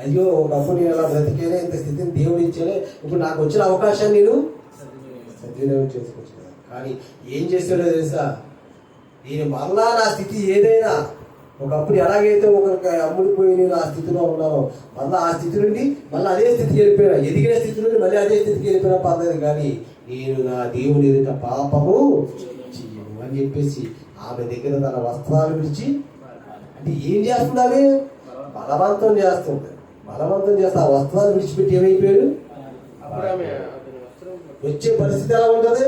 అయ్యో ఒకప్పుడు నేను అలా బ్రతికేనే, ఇంత స్థితిని దేవుడు ఇచ్చేనే, ఇప్పుడు నాకు వచ్చిన అవకాశాన్ని నేను సద్వినియోగం చేసుకొచ్చిన. కానీ ఏం చేస్తాడో తెలుసా? నేను మళ్ళా నా స్థితి ఏదైనా ఒకప్పుడు ఎలాగైతే ఒకరికి అమ్ముడిపోయి నేను ఆ స్థితిలో ఉన్నానో మళ్ళీ ఆ స్థితి నుండి మళ్ళీ అదే స్థితికి వెళ్ళిపోయినా, ఎదిగిన స్థితి నుండి మళ్ళీ అదే స్థితికి వెళ్ళిపోయినా పర్లేదు, కానీ నేను నా దేవుని ఎదుట పాపము చెయ్యను అని చెప్పేసి ఆమె దగ్గర తన వస్త్రాలు విడిచి, అంటే ఏం చేస్తుందని బలవంతం చేస్తుంది. ఆ వస్త్రాలు విడిచిపెట్టి ఏమైపోయాడు? వచ్చే పరిస్థితి ఎలా ఉంటుంది?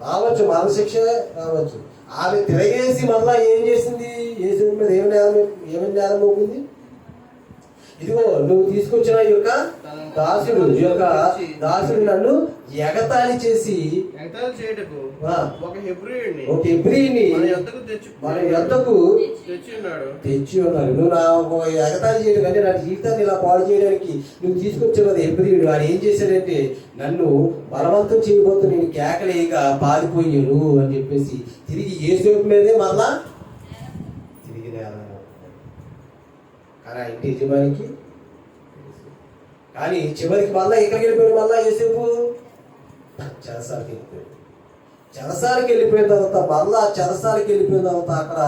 రావచ్చు, మరణశిక్ష రావచ్చు. ఆమె తిరగేసి మళ్ళా ఏం చేసింది? యేసుని మీద ఏమని నేరం మోపింది? ఇదిగో నువ్వు తీసుకొచ్చిన ఈ యొక్క దాసుడు నన్ను ఎగతాళి చేయటకు ఒక హెబ్రీయుని మన యొద్దకు తెచ్చి ఉన్నాడు. నువ్వు నా ఎగతాళి చేయడం అంటే నా జీవితాన్ని ఇలా పాడు చేయడానికి నువ్వు తీసుకొచ్చావు కదా హెబ్రీయుడు. వాడు ఏం చేశాడంటే నన్ను బలవంతం చేయబోతు నేను కేకలేక పారిపోయాను అని చెప్పేసి తిరిగి యేసేపు మీదే మళ్ళా తిరిగి కానీ ఆ ఇంటి యజమానికి. కానీ చివరికి మళ్ళీ ఎక్కడికి వెళ్ళిపోయాడు? మళ్ళీ యోసేపు చెరసాలకి వెళ్ళిపోయాడు. చెరసాలకి వెళ్ళిపోయిన తర్వాత మళ్ళా చెరసాలకి వెళ్ళిపోయిన తర్వాత అక్కడ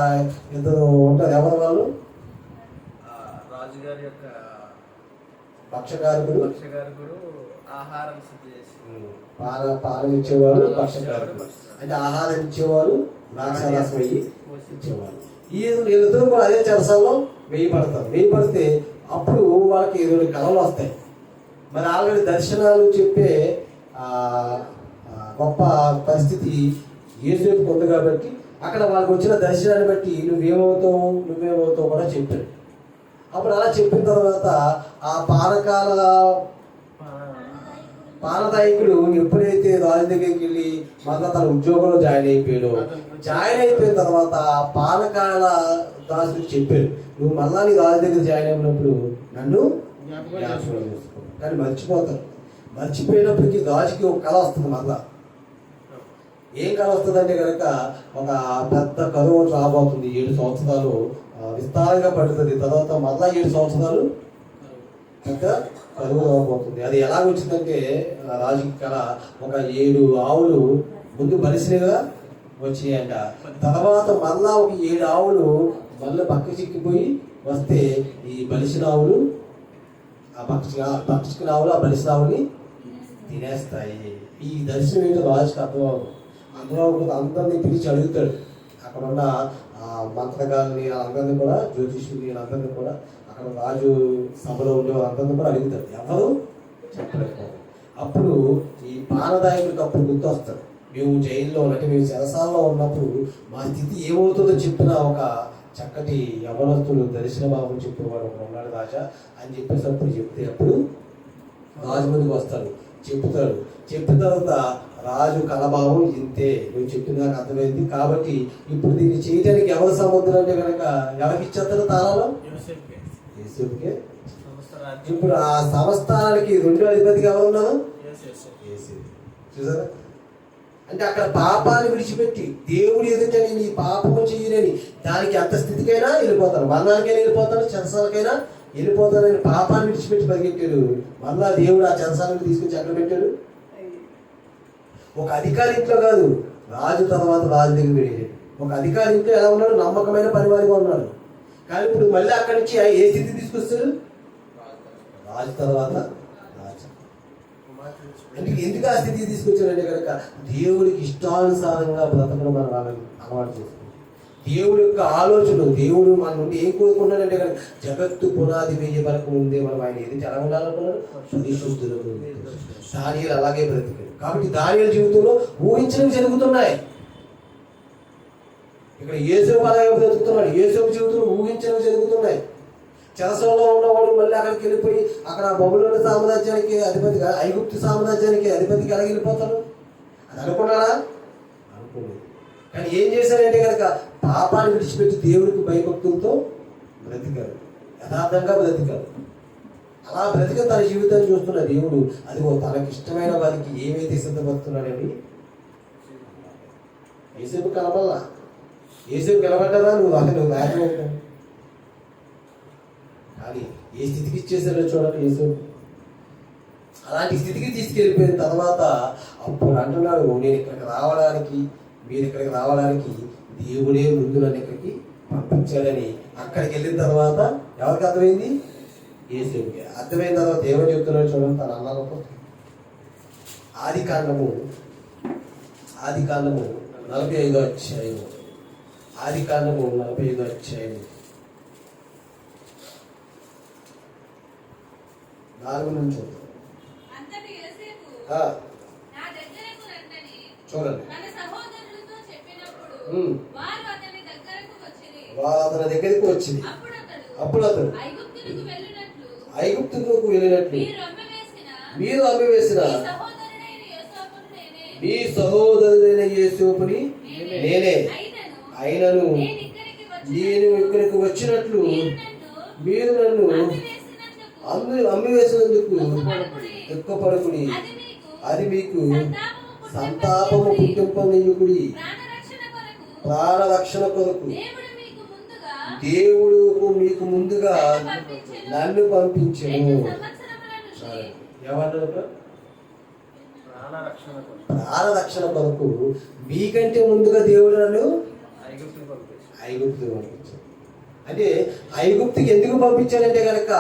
ఇద్దరు ఉంటారు. ఎవరు వాళ్ళు? రాజుగారి యొక్క పక్షకారకుడు, ఆహారం సిద్ధి చేసి పానం ఇచ్చేవాడు పక్షకారకుడు. అంటే ఆహారం ఇచ్చేవాడు, ద్రాక్షారసం అయ్యి ఇచ్చేవాడు. వీళ్ళిద్దరూ కూడా అదే చెరసాల్లో వేయబడతారు. వేయబడితే అప్పుడు వాళ్ళకి ఏదో కళలు వస్తాయి. మరి ఆల్రెడీ దర్శనాలు చెప్పే గొప్ప పరిస్థితి యేసేపుకు ఉంది కాబట్టి అక్కడ వాళ్ళకి వచ్చిన దర్శనాన్ని బట్టి నువ్వేమవుతావు కూడా చెప్పాడు. అప్పుడు అలా చెప్పిన తర్వాత ఆ పానదాయకుడు ఎప్పుడైతే రాజు దగ్గరికి వెళ్ళి మళ్ళీ తన ఉద్యోగంలో జాయిన్ అయిపోయిన తర్వాత ఆ పానకాల దాసుడికి చెప్పాడు, నువ్వు మళ్ళా నీ రాజు దగ్గర జాయిన్ అయినప్పుడు నన్ను జ్ఞాపకం చేసుకో. కానీ మర్చిపోయినప్పటికీ రాజుకి ఒక కళ వస్తుంది. మళ్ళా ఏం కళ వస్తుందంటే కనుక ఒక పెద్ద కరువు రాబోతుంది. 7 సంవత్సరాలు విస్తారంగా పడుతుంది. తర్వాత మళ్ళా 7 సంవత్సరాలు పెద్ద కరువు రాబోతుంది. అది ఎలా వచ్చిందంటే రాజుకి కళ, ఒక 7 ఆవులు ముందు బలిసినగా వచ్చినాయంట. తర్వాత మళ్ళా ఒక 7 ఆవులు మళ్ళీ పక్క చిక్కిపోయి వస్తే ఈ బలిసిన ఆవులు పక్షికి ఆవులు ఆ బలిసిన ఆవుని తినేస్తాయి. ఈ దర్శనం ఏంటో రాజుకి అర్థమవుతుంది. అందరినీ పిలిచి అడుగుతాడు. అక్కడ ఉన్న మంత్రగాల్ని అందరినీ కూడా, జ్యోతిష్యుని అందరినీ కూడా, అక్కడ రాజు సభలో ఉండే వాళ్ళందరినీ కూడా అడుగుతాడు. ఎవరు చెప్పలేకపోతారు. అప్పుడు ఈ పానదాయకుడికి అప్పుడు గుర్తొస్తాడు, మేము జైల్లో ఉన్నట్టు మేము చెరసాలలో ఉన్నప్పుడు మా స్థితి ఏమవుతుందో చెప్పిన ఒక చక్కటి యవనస్తుడు దర్శనబాబు చెప్పేవాడు ఒకడు ఉన్నాడు రాజా అని చెప్పేటప్పుడు అప్పుడు రాజు ముందుకు వస్తాడు, చెప్పిన తర్వాత రాజు కలభావం ఇంతే, నువ్వు చెప్పిన దాకా అర్థమైంది. కాబట్టి ఇప్పుడు దీన్ని చేయడానికి ఎవరు సముద్రం అంటే కనుక ఎవరికి ఇచ్చేస్తారు తాళాలు? యేసేపుకే. ఇప్పుడు ఆ సంస్థానానికి 2వ అధిపతిగా ఎవరు ఉన్నారు? చూసారా? అంటే అక్కడ పాపాన్ని విడిచిపెట్టి దేవుడు ఎదుట నేను ఈ పాపము చేయలేని దానికి ఎంత స్థితికైనా వెళ్ళిపోతాను, మరణానికైనా వెళ్ళిపోతాను, చెరసాలకైనా వెళ్ళిపోతానని పాపాన్ని విడిచిపెట్టి పరిగెట్టాడు. మళ్ళా దేవుడు ఆ చెరసాలను తీసుకొచ్చి అక్కడ పెట్టాడు. ఒక అధికారి ఇంట్లో కాదు, రాజు తర్వాత రాజు దగ్గర వెళ్ళాడు. ఒక అధికారి ఇంట్లో ఎలా ఉన్నాడు? నమ్మకమైన పరివారిగా ఉన్నాడు. కానీ ఇప్పుడు మళ్ళీ అక్కడి నుంచి ఏ స్థితి తీసుకొస్తాడు? రాజు తర్వాత రాజు. ఎందుకు ఆ స్థితికి తీసుకొచ్చాడంటే కనుక దేవుడికి ఇష్టానుసారంగా బ్రతకడం మనం అలవాటు చేసుకుంటాం. దేవుడి యొక్క ఆలోచన, దేవుడు మన నుండి ఏం కోరుకుంటాడంటే కనుక జగత్తు పునాది వేయబడక ముందే మనం ఆయన ఏది ఎలా ఉండాలనుకున్నాడు? పరిశుద్ధులకు. దానియేలు అలాగే బ్రతికాడు. కాబట్టి దానియేలు జీవితంలో ఊహించినవి జరుగుతున్నాయి. ఇక్కడ యేసేపు అలాగే బ్రతుకుతున్నాడు. యేసేపు జీవితంలో ఊహించినవి జరుగుతున్నాయి. చెరసాలలో ఉన్నవాడు మళ్ళీ అక్కడికి వెళ్ళిపోయి అక్కడ బబులోను సామ్రాజ్యానికి అధిపతిగా, ఐగుప్తు సామ్రాజ్యానికి అధిపతికి ఎలా వెళ్ళిపోతాడు? అది అనుకున్నాడా? అనుకోలేదు. కానీ ఏం చేశాడంటే కనుక పాపాన్ని విడిచిపెట్టి దేవుడికి భయభక్తులతో బ్రతికాడు, యథార్థంగా బ్రతికాడు. అలా బ్రతిక తన జీవితాన్ని చూస్తున్న దేవుడు అదిగో తనకి ఇష్టమైన వారికి ఏమైతే సిద్ధపడుతున్నాడని యేసేపు కనబల్లా. యేసేపు కనబడ్డదా? నువ్వు రాజు. కానీ ఏ స్థితికి ఇచ్చేసాడో చూడండి యేసేపు. అలాంటి స్థితికి తీసుకెళ్ళిపోయిన తర్వాత అప్పుడు అంటున్నాడు, నేను మీరు ఇక్కడికి రావడానికి దేవుడే ముందు నన్ను ఇక్కడికి పంపించాడని. అక్కడికి వెళ్ళిన తర్వాత ఎవరికి అర్థమైంది? యేసేపుకి అర్థమైన తర్వాత ఏమని చెప్తున్నాడు చూడండి తన అన్నలతో. ఆది కాండము 45వ అధ్యాయం. ఆది కాండము 45వ అధ్యాయం 4 నుంచి చూడండి. వారు అతని దగ్గరికి వచ్చింది. అప్పుడు అతడు ఐగుప్తుకు వెళ్ళినట్లు మీరు అమ్మివేసిన మీ సహోదరుడైన యేసేపుని నేనే. అయినను నేను ఇక్కడికి వచ్చినట్లు మీరు నన్ను అమ్మివేసినందుకు దుఃఖపడకుడి, అది మీకు సంతాపము పుట్టింపనీయుకుడి, ప్రాణ రక్షణ కొరకు దేవుడు మీకు ముందుగా నన్ను పంపించెను. సరే. ఏమన్నాడు ఇక్కడ? ప్రాణ రక్షణ కొరకు ప్రాణ రక్షణ కొరకు మీకంటే ముందుగా దేవుడు నన్ను ఐగుప్తుకు పంపించాడు. ఐగుప్తుకు పంపించాడు. అంటే ఐగుప్తుకి ఎందుకు పంపించాడంటే కనుక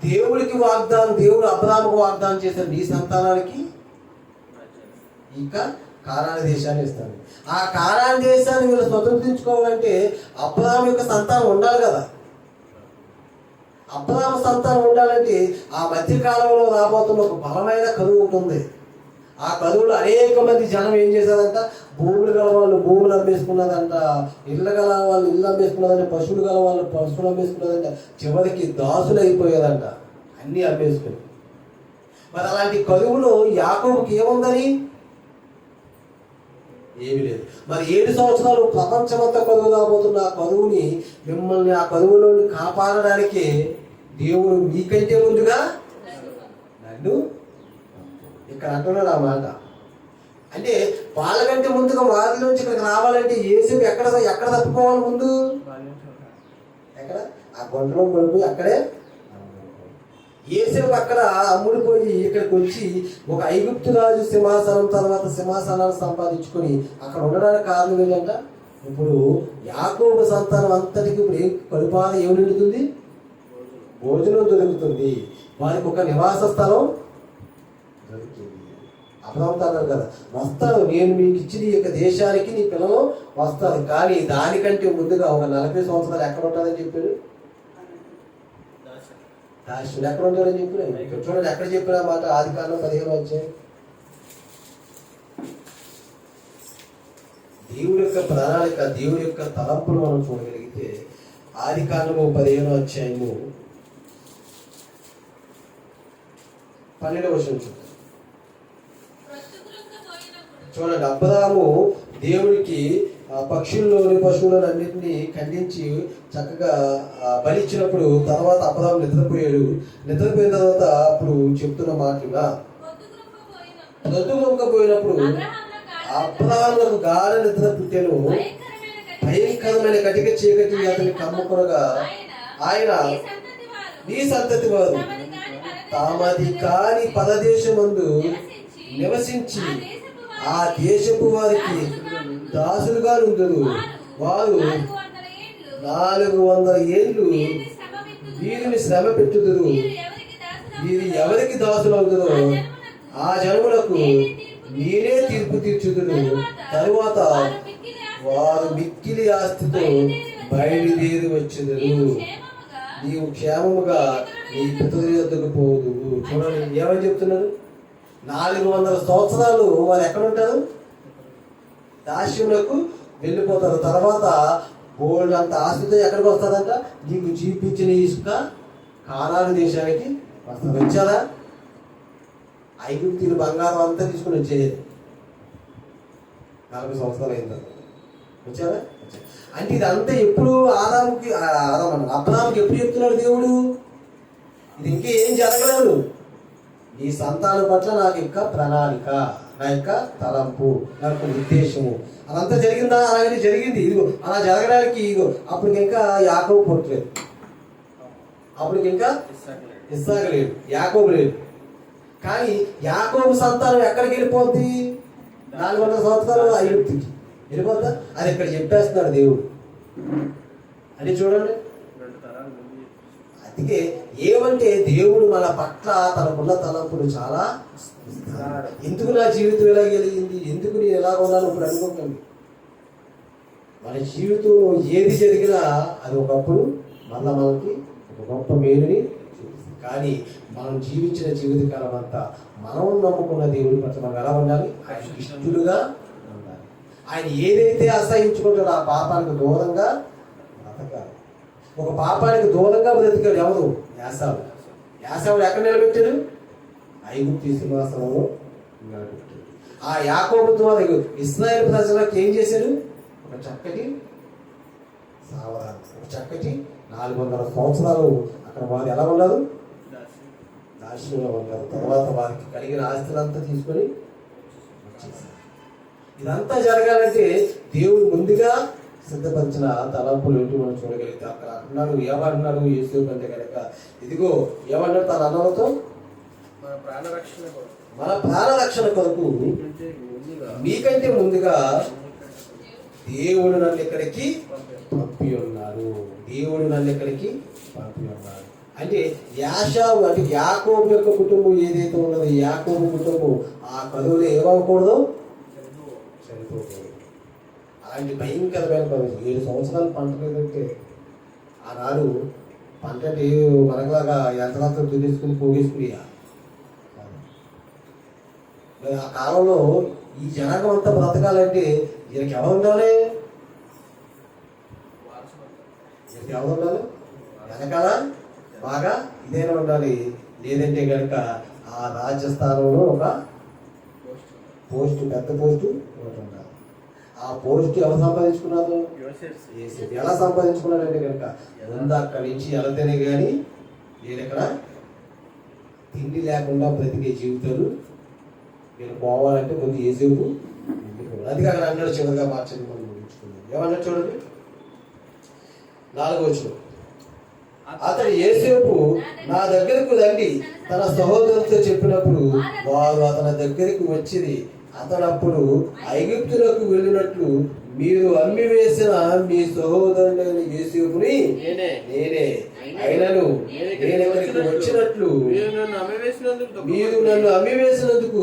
దేవుడికి వాగ్దానం, దేవుడు అబ్రాహాముకు వాగ్దానం చేశాడు, నీ సంతానానికి ఇంకా కానాను దేశాన్ని ఇస్తాను. ఆ కానాను దేశాన్ని వీళ్ళు స్వతంత్రించుకోవాలంటే అబ్రాహాము యొక్క సంతానం ఉండాలి కదా. అబ్రాహాము సంతానం ఉండాలంటే ఆ మధ్యకాలంలో రాబోతున్న ఒక బలమైన కరువు ఉంటుంది. ఆ కరువులో అనేక మంది జనం ఏం చేశారంట, భూములు గల వాళ్ళు భూములు అమ్మేసుకున్నదంట, ఇళ్ళ గల వాళ్ళు ఇల్లు అమ్మేసుకున్నదంట, పశువులు గల వాళ్ళు పశువులు అమ్మేసుకున్నదంట, చివరికి దాసులు అయిపోయేదంట అన్నీ అమ్మేసుకుని. మరి అలాంటి కరువులో యాకోబుకి ఏముందని? ఏమీ లేదు. మరి 7 సంవత్సరాలు ప్రపంచమంతా కరువు రాబోతున్న ఆ కరువుని, మిమ్మల్ని ఆ కరువులోని కాపాడడానికి దేవుడు మీకంటే ముందుగా నన్ను ఇక్కడ అంటున్నాడు ఆ మాట. అంటే వాళ్ళకంటే ముందుగా వారిలోంచి ఇక్కడికి రావాలంటే యేసు ఎక్కడ తప్పుకోవాలి? ముందు ఎక్కడ? ఆ గుంటలో పడిపోయి అక్కడే యేసేపు అక్కడ అమ్ముడిపోయి ఇక్కడికి వచ్చి ఒక ఐగుప్తు రాజు సింహాసనం తర్వాత సింహాసనాన్ని సంపాదించుకొని అక్కడ ఉండడానికి కారణం ఏంటంట, ఇప్పుడు యాకోబు సంతానం అంతటికి ఇప్పుడు పరిపాలన ఏమి నిండుతుంది? భోజనం దొరుకుతుంది, వారికి ఒక నివాస స్థలం దొరికింది. అబ్రాహాము అన్నాడు కదా, వస్తాడు, నేను మీకు ఇచ్చిన ఈ యొక్క దేశానికి నీ పిల్లలు వస్తారు, కానీ దానికంటే ముందుగా ఒక 40 సంవత్సరాలు ఎక్కడ ఉంటారని చెప్పాడు? దాసుడు ఎక్కడ ఉంటాడని చెప్పిన చూడండి, ఎక్కడ చెప్పిన మాట ఆదికాండం 15 వచ్చాయి. దేవుడి యొక్క ప్రణాళిక, దేవుడి యొక్క తలంపులు మనం చూడగలిగితే ఆదికాండము 15 అధ్యాయము 12వ వచనం చూడండి. అబ్రాహాము దేవుడికి పక్షుల్లోని పశువులను అన్నింటినీ ఖండించి చక్కగా బలిచ్చినప్పుడు తర్వాత అబ్రాహాము నిద్రపోయాడు. నిద్రపోయిన తర్వాత అప్పుడు చెప్తున్న మాటలుగా, పోయినప్పుడు అబ్రాహాములకు గాఢ నిద్ర పుట్టెను, భయంకరమైన కటిక చీకటి అతని కమ్ముకొనగా ఆయన నీ సంతతి వారు తామది కాని పరదేశమందు నివసించి ఆ దేశపు వారికి దాసులుగా నుందురు. వారు 400 ఏళ్ళు వీరిని శ్రమ పెట్టుదురు. వీరు ఎవరికి దాసులవుదురో ఆ జనములకు నేనే తీర్పు తీర్చుదును. తరువాత వారు మిక్కిలి ఆస్తితో బయలుదేరి వచ్చుదురు. నీవు క్షేమముగా నీ పితరుల యొద్దకు పోదు. చూడండి ఏమని చెప్తున్నారు, 400 సంవత్సరాలు వారు ఎక్కడ ఉంటారు? దాస్యములకు వెళ్ళిపోతారు. తర్వాత గోల్డ్ అంత ఆస్తితో ఎక్కడికి వస్తారంట? నీకు చూపించిన ఇసుక కానాను దేశానికి వస్తారు. వచ్చారా? ఐగుప్తీయులు బంగారం అంతా తీసుకుని వచ్చేది 40 సంవత్సరాలు అయిన తర్వాత వచ్చారా? అంటే ఇదంతా ఎప్పుడు అబ్రాహాముకి ఎప్పుడు చెప్తున్నాడు దేవుడు? ఇది ఇంకా ఏం జరగలేదు. ఈ సంతానం పట్ల నాకు ఇంకా ప్రణాళిక, నా యొక్క తలంపు, నా యొక్క ఉద్దేశము అదంతా జరిగిందా? అలాగే జరిగింది. ఇదిగో అలా జరగడానికి ఇదిగో అప్పటికి ఇంకా యాకోబు పుట్టలేదు, అప్పటికి ఇంకా ఇస్సాకు లేడు, యాకోబు లేడు. కానీ యాకోబు సంతానం ఎక్కడికి వెళ్ళిపోద్ది? 400 సంవత్సరాలు ఐగుప్తుకి వెళ్ళిపోద్దా? అది ఇక్కడ చెప్పేస్తున్నాడు దేవుడు. అని చూడండి. అందుకే ఏమంటే దేవుడు మన పట్ల తనకున్న తలంపులు చాలా ఎందుకు నా జీవితం ఎలా కలిగింది, ఎందుకు నేను ఎలా ఉన్నాను ఇప్పుడు అనుకోకండి. మన జీవితం ఏది జరిగినా అది ఒకప్పుడు మళ్ళా మనకి ఒక గొప్ప మేలుని చూపిస్తుంది. కానీ మనం జీవించిన జీవితకాలం అంతా మనం నమ్ముకున్న దేవుడి పట్ల మనం ఎలా ఉండాలి? ఆయన ఇష్టలుగా ఉండాలి. ఆయన ఏదైతే అసహించుకుంటాడో ఆ పాపానికి దూరంగా బ్రతకాలి. ఒక పాపానికి దూరంగా బ్రతికాడు ఎవరు? యాసావు. యాసావుడు ఎక్కడ నిలబెట్టాడు? ఐగుప్తు సింహాసనంలో నిలబెట్టాడు. ఆ యాకోబు ద్వారా ఇశ్రాయేలు ప్రజలకు ఏం చేశాడు? ఒక చక్కటి సావధానం, ఒక చక్కటి 400 సంవత్సరాలు అక్కడ వారు ఎలా ఉన్నారు? దాస్యంలో ఉన్నారు. తర్వాత వారికి కలిగిన ఆస్తులంతా తీసుకొని వచ్చేసారు. ఇదంతా జరగాలంటే దేవుడు ముందుగా సిద్ధపరిచిన తలంపులు ఏంటి మనం చూడగలిగితే అక్కడ అన్నాడు ఏమన్నాడు యేసు అంటే కనుక ఇదిగో ఏమన్నాడు తన అన్నలతో మన ప్రాణరక్షణ కొరకు మన ప్రాణ రక్షణ కొరకు మీకంటే ముందుగా మీకంటే ముందుగా దేవుడు నన్ను ఇక్కడికి పంపారు. పంపి ఉన్నాడు. దేవుడు నన్ను ఇక్కడికి పంపి ఉన్నాడు అంటే యాషావు అంటే యాకోబు యొక్క కుటుంబం ఏదైతే ఉన్నదో యాకోబు కుటుంబం ఆ కరువులో ఏమవకూడదు, చనిపోకూడదు. అలాంటి భయంకరమైన పరిస్థితి. 7 సంవత్సరాలు పంట లేదంటే ఆనాడు పంట అంటే మనకులాగా యంత్రాలతో దున్నేసుకుని పోగేసుకుని ఆ కాలంలో ఈ జనాంగం అంతా బ్రతకాలంటే ఈయనకి ఎవరు ఉండాలి, ఈయనకి ఎవరు ఉండాలి, వెనకాల బాగా ఇదైనా ఉండాలి. లేదంటే కనుక ఆ రాజ్యస్థానంలో ఒక పోస్ట్, పెద్ద పోస్టు ఒకటి ఉండాలి. ఆ పోస్ట్ ఎవరు సంపాదించుకున్నారు, యేసు. ఎలా సంపాదించుకున్నాడంటే కనుక ముందు అక్కడి నుంచి వెళితేనే కానీ నేను ఇక్కడ తిండి లేకుండా బ్రతికే జీవితాలు నేను పోవాలంటే ముందు యేసేపు. అది అక్కడ అన్నాడు చివరిగా మార్చండి మనం ముగించుకున్నాం. ఏమన్నా చూడండి 4వ వచనం. అతడు యేసేపు నా దగ్గరకు రండి తన సహోదరులతో చెప్పినప్పుడు వారు అతని దగ్గరికి వచ్చింది. అతడు అప్పుడు ఐగుప్తులకు వెళ్ళినట్లు మీరు అమ్మి వేసిన మీ సహోదరుడైన యేసేపుని నేనే అయినను నేను ఇక్కడికి వచ్చినట్లు మీరు నన్ను అమ్మివేసినందుకు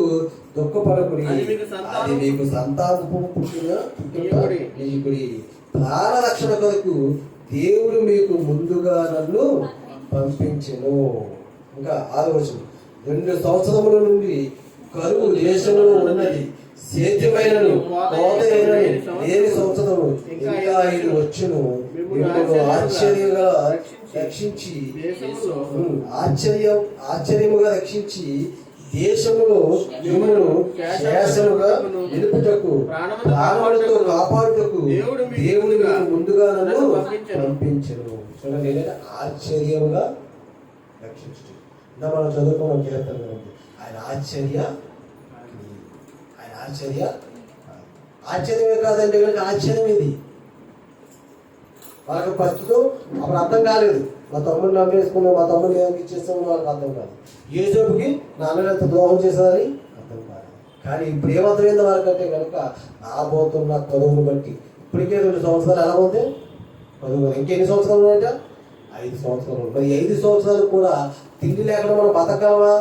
దుఃఖపడకుడి. అది మీకు సంతానపు పుట్టిన నీకుడి. ప్రాణ రక్షణ కొరకు దేవుడు మీకు ముందుగా నన్ను పంపించెను. ఇంకా 6వ వచనం. 2 సంవత్సరముల నుండి కరువు దేశంలో ఉన్నది, సేద్యమైనను కోతైనను లేని సంవత్సరము ఇంకా ఇది వచ్చును. మిమ్మల్ని ఆశ్చర్యంగా రక్షించి ఆశ్చర్యముగా రక్షించి దేశములో మిమ్మల్ని శేషముగా నిలుపుటకు ప్రాణములతో కాపాడుటకు దేవుడు మీకు ముందుగా నన్ను పంపించను. చూడండి, ఏంటంటే ఆశ్చర్యముగా రక్షించు. ఇంకా మనం చదువుకున్న కీర్తన ఆయన ఆశ్చర్యమే కాదంటే కనుక ఆశ్చర్యం ఇది. వాళ్ళకి ఫస్ట్తో అప్పుడు అర్థం కాలేదు. మా తమ్ముడిని నమ్మేసుకున్నాం, మా తమ్ముడిని ఏమి ఇచ్చేస్తామని వాళ్ళకి అర్థం కాదు. యేసేపుకి నాన్నని ఎంత ద్రోహం చేశారని అర్థం కాదు. కానీ ఇప్పుడు ఏమర్థమైంది వాళ్ళకంటే కనుక రాబోతున్న కరువును బట్టి ఇప్పటికే 2 సంవత్సరాలు ఎలా ఉంది కరువు. ఇంకెన్ని సంవత్సరాలు ఉన్నాయట, 5 సంవత్సరాలు. మరి 5 సంవత్సరాలు కూడా తిండి లేకుండా మనం బతకావా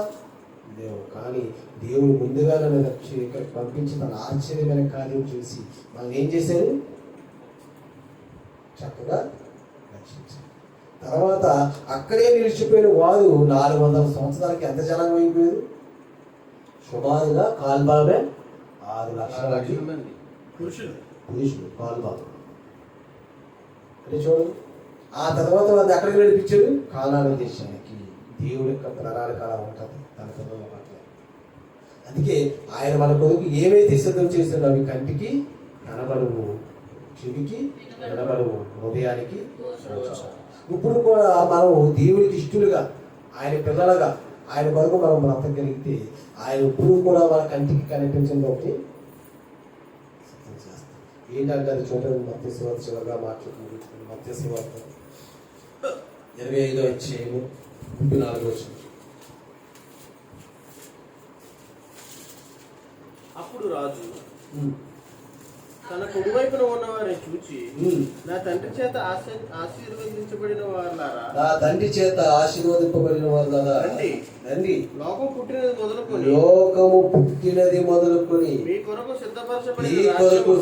లేవు. కానీ దేవుడు ముందుగా నన్ను ఇక్కడికి పంపించి తన ఆశ్చర్యమైన కార్యం చేసి మనల్ని ఏం చేశారు, చక్కగా రక్షించారు. తర్వాత అక్కడే నిలిచిపోయిన వారు 400 సంవత్సరాలకి ఎంత జనాంగం అయిపోయారు, సుమారుగా కాల్బాలే 6 లక్షల మంది పురుషులు కాల్బాలు అంటే చూడండి. ఆ తర్వాత వాళ్ళు ఎక్కడికి నడిపించారు, కానాను దేశానికి. దేవుడి యొక్క ప్రణాళిక అలా ఉంటుంది తన పిల్లల పట్ల. అందుకే ఆయన మన కొరకు ఏమైతే సిద్ధం చేశాడో అవి కంటికి కనబడవు, చెవికి వినబడవు, హృదయానికి. ఇప్పుడు కూడా మనం దేవుడికి ఇష్టలుగా ఆయన పిల్లలుగా ఆయన వరకు మనం బ్రతకగలిగితే ఆయన ఇప్పుడు కూడా మన కంటికి కనిపించింది ఒకటి సిద్ధం చేస్తాం. ఏంటంటే అది చూడండి, మత్తయి సువార్త చివరిగా మాట్లాడుకుంటుంది. మత్తయి సువార్త 25వ అధ్యాయము 34వ వచనం. అప్పుడు రాజు తన కుడివైపున ఉన్నవారిని చూచి నా తండ్రి చేత ఆశీర్వదించబడిన వారులారా, నా తండ్రి చేత ఆశీర్వదింపబడిన వారులారా రండి, లోకము పుట్టినది మొదలుకొని మీ కొరకు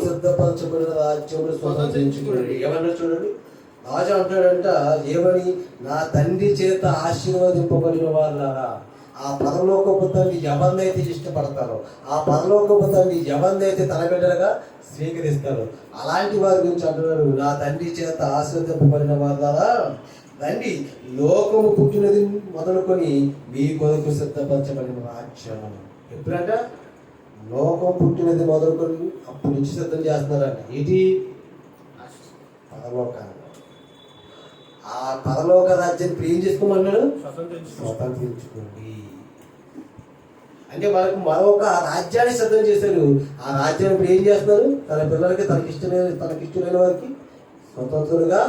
సిద్ధపరచబడిన రాజ్యమును స్వతంత్రించుకోండి. ఏమన్నా చూడండి, రాజు అంటాడంట ఏమని, నా తండ్రి చేత ఆశీర్వదింపబడిన వారులారా. ఆ పరలోకపు తండ్రి ఎవరినైతే ఇష్టపడతారో, ఆ పరలోకపు తండ్రి ఎవరినైతే తన బిడ్డలుగా స్వీకరిస్తారో అలాంటి వారి గురించి అంటున్నాడు, నా తండ్రి చేత ఆశీర్వదింపబడిన వారులారా రండి, లోకము పుట్టినది మొదలుకొని మీ కొరకు సిద్ధపరచబడిన రాజ్యం. ఎప్పుడంట, లోకం పుట్టినది మొదలుకొని అప్పటి నుంచి సిద్ధం చేస్తున్నారంట. ఏంటి, పరలోకాన్ని. ఆ పరలోక రాజ్యాన్ని ఇప్పుడు ఏం చేసుకోమన్నాడు, స్వతంత్రించుకోండి. అంటే మనకు మరొక రాజ్యాన్ని సిద్ధం చేశారు. ఆ రాజ్యాన్ని ఇప్పుడు ఏం చేస్తున్నారు, తన పిల్లలకి తనకిష్టమైన వారికి స్వతంత్రుడుగా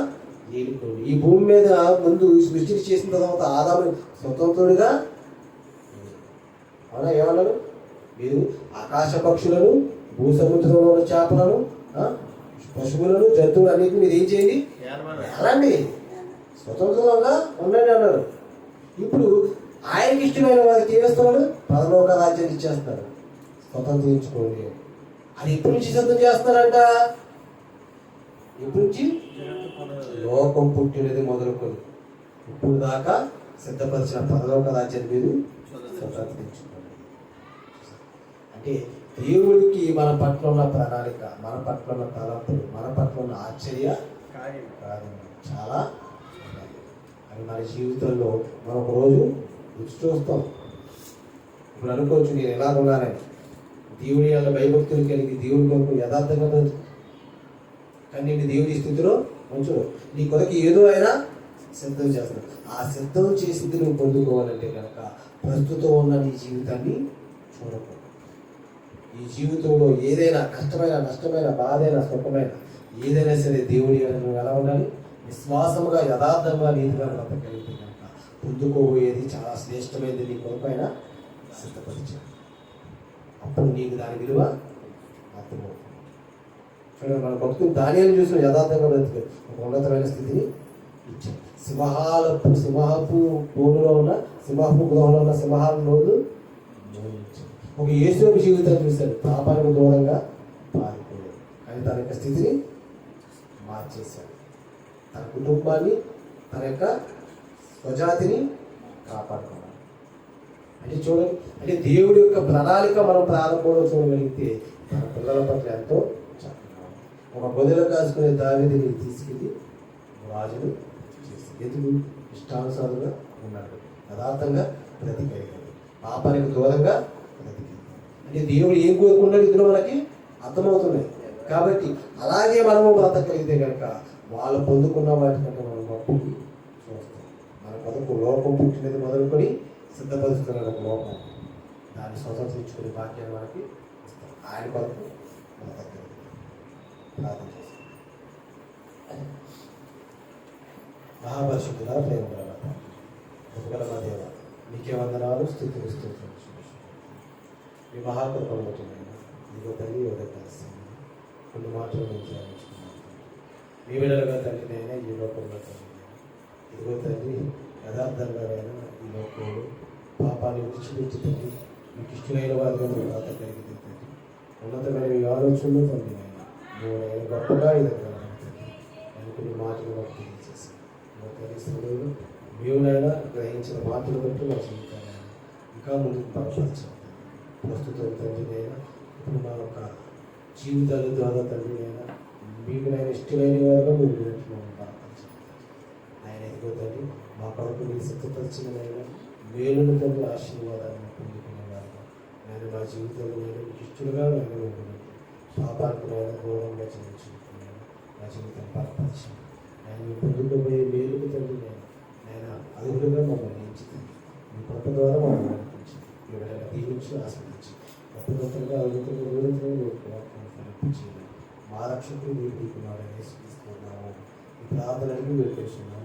ఏలుకోండి. ఈ భూమి మీద ముందు సృష్టి చేసిన తర్వాత ఆదాము స్వతంత్రుడిగా, అవునా ఏమన్నారు మీరు? ఆకాశ పక్షులను, భూ సముద్రంలో ఉన్న చేపలను, పశువులను, జంతువులు అన్నిటిని మీరు ఏం చేయండి? అలాండి స్వతంత్రంగా ఉండండి అన్నారు. ఇప్పుడు ఆయనకి ఇష్టమైన వారికి చేస్తున్నాడు, పరలోక రాజ్యాన్ని ఇచ్చేస్తున్నాడు, స్వతంత్రించుకోండి. అది ఎప్పటి నుంచి సిద్ధం చేస్తున్నారంట? ఎప్పటి నుంచి? లోకం పుట్టినది మొదలుకొని ఇప్పుడు దాకా సిద్ధపరిచిన పరలోక రాజ్యాన్ని మీరు స్వతంత్రించుకోండి. అంటే దేవుడికి మన పట్ల ఉన్న ప్రణాళిక, మన పట్ల ఉన్న తలంపులు, మన పట్ల ఉన్న ఆశ్చర్య కార్యం చాలా ఉన్నాయి. అవి మన జీవితంలో మనం ఒక రోజు రుచి చూస్తాం. ఇప్పుడు అనుకోవచ్చు నేను ఎలా ఉన్నానని. దేవుడి వల్ల భయభక్తులు కలిగి దేవుడి కొరకు యథార్థంగా బ్రతుకు. కానీ నేను దేవుడి స్థితిలో ఉంచు. నీ కొరకు ఏదో అయినా సిద్ధం చేస్తాను. ఆ సిద్ధం చేసింది నువ్వు పొందుకోవాలంటే కనుక ప్రస్తుతం ఉన్న నీ జీవితాన్ని చూడకూడదు. ఈ జీవితంలో ఏదైనా కష్టమైన, నష్టమైన, బాధైన, సుఖమైన ఏదైనా సరే దేవుడి నువ్వు ఎలా ఉండాలి? విశ్వాసముగా, యథార్థంగా, నీతిగా బ్రతకగలిగితే కనుక పొందుకోబోయేది చాలా శ్రేష్టమైనది నీ కొరకైనా సిద్ధపరిచాడు. అప్పుడు నీకు దాని విలువ అర్థమవుతుంది. చూడండి, మన భక్తులు దానిని చూసిన యథార్థంగా బ్రతికారు, ఒక ఉన్నతమైన స్థితిని ఇచ్చారు. సింహపు గృహంలో ఉన్న సింహాల నోరు ఒక యేసు జీవితాన్ని చూశాడు. పాపానికి దూరంగా పారిపోయాడు, కానీ తన యొక్క స్థితిని మార్చేశాడు. తన కుటుంబాన్ని, తన యొక్క స్వజాతిని కాపాడుకున్నాడు. అంటే చూడండి, అంటే దేవుడి యొక్క ప్రణాళిక మనం ప్రారంభంలో చూడగలిగితే తన పిల్లల పట్ల ఎంతో చక్కగా ఒక గొదెలు కాసుకునే దావీదుని తీసుకెళ్ళి రాజును చేసి ఎందుకు? ఇష్టానుసారంగా ఉన్నాడు, యథార్థంగా బ్రతికగలిగాడు, పాపానికి దూరంగా బ్రతికి. అంటే దేవుడు ఏం కోరుకున్నాడు ఇందులో మనకి అర్థమవుతున్నాయి. కాబట్టి అలాగే మనము బ్రతకగలిగితే కనుక వాళ్ళు పొందుకున్న వాటికంటే మనం గొప్పకి చూస్తాం. మన కొరకు లోకం పుట్టినది మొదలుకొని సిద్ధపరుస్తున్నాడు ఒక లోకం. దాన్ని స్వతంత్రించుకునే భాగ్యాన్ని మనకి ఇస్తాం. ఆయన కొరకు బ్రతకగలిగితే ప్రార్థన చేస్తాం. మహాపరిశుద్ధుల ప్రేమ గల మా దేవ, నీకే వందనాలు, స్థుతులు స్తోత్రాలు. మీ మహాకృపను బట్టినైనా ఇదిగో తల్లి కలిసి కొన్ని మాటలు నేను ధ్యానించుకున్నాను. మీ విడలుగా తల్లినైనా ఈ లోకంలో తల్లి, ఇదిగో తల్లి యథార్థంగానైనా ఈ లోకంలో పాపాన్ని విడిచిపెట్టి తల్లి మీకు ఇష్టమైన వారిగా మీరు బ్రతకగలిగితే తల్లి, ఉన్నతమైన మీ ఆలోచనలు తల్లినైనా నువ్వు గొప్పగా ఇదైనా తల్లి నేను కొన్ని మాటలు నాకు తెలియజేసి తెలుస్తున్నాను. మేమునైనా గ్రహించిన మాటలు బట్టి మా జీవితాన్ని ఇంకా ముందుకు బలపరచాలి. ప్రస్తుతం తండ్రినైనా ఇప్పుడు మా యొక్క జీవితాల ద్వారా తండ్రినైనా మీకు నేను ఇష్టమైన వారిగా మీరు బలపరచాలి. ఆయన ఎదుగో తండ్రి మా కొరకు మీరు సిద్ధపరిచినైనా మేలును తండ్రి ఆశీర్వాదాన్ని పొందుకునే వారిగా నేను మా జీవితంలో నేను మీకు ఇష్టలుగా నేను ఉంటున్నాను. పాపానికి నేను గౌరవంగా జీవించుకుంటున్నాను. నా జీవితం బలపరచాలి. నేను పొందుకోబోయే మేలుకు తండ్రి నేను అదుపుగా మమ్మల్ని ఎంచుతాను. మీ కృప ద్వారా మమ్మల్ని నడిపించింది. ఎవరైనా దీవించి ఆస్వాదించి గొప్పగా అభివృద్ధి మా రక్షకుడు మీరు తీసుకున్నాడని సూచిస్తున్నాము. ఈ ప్రార్థనకి మీరు తెలుసుకున్నాము.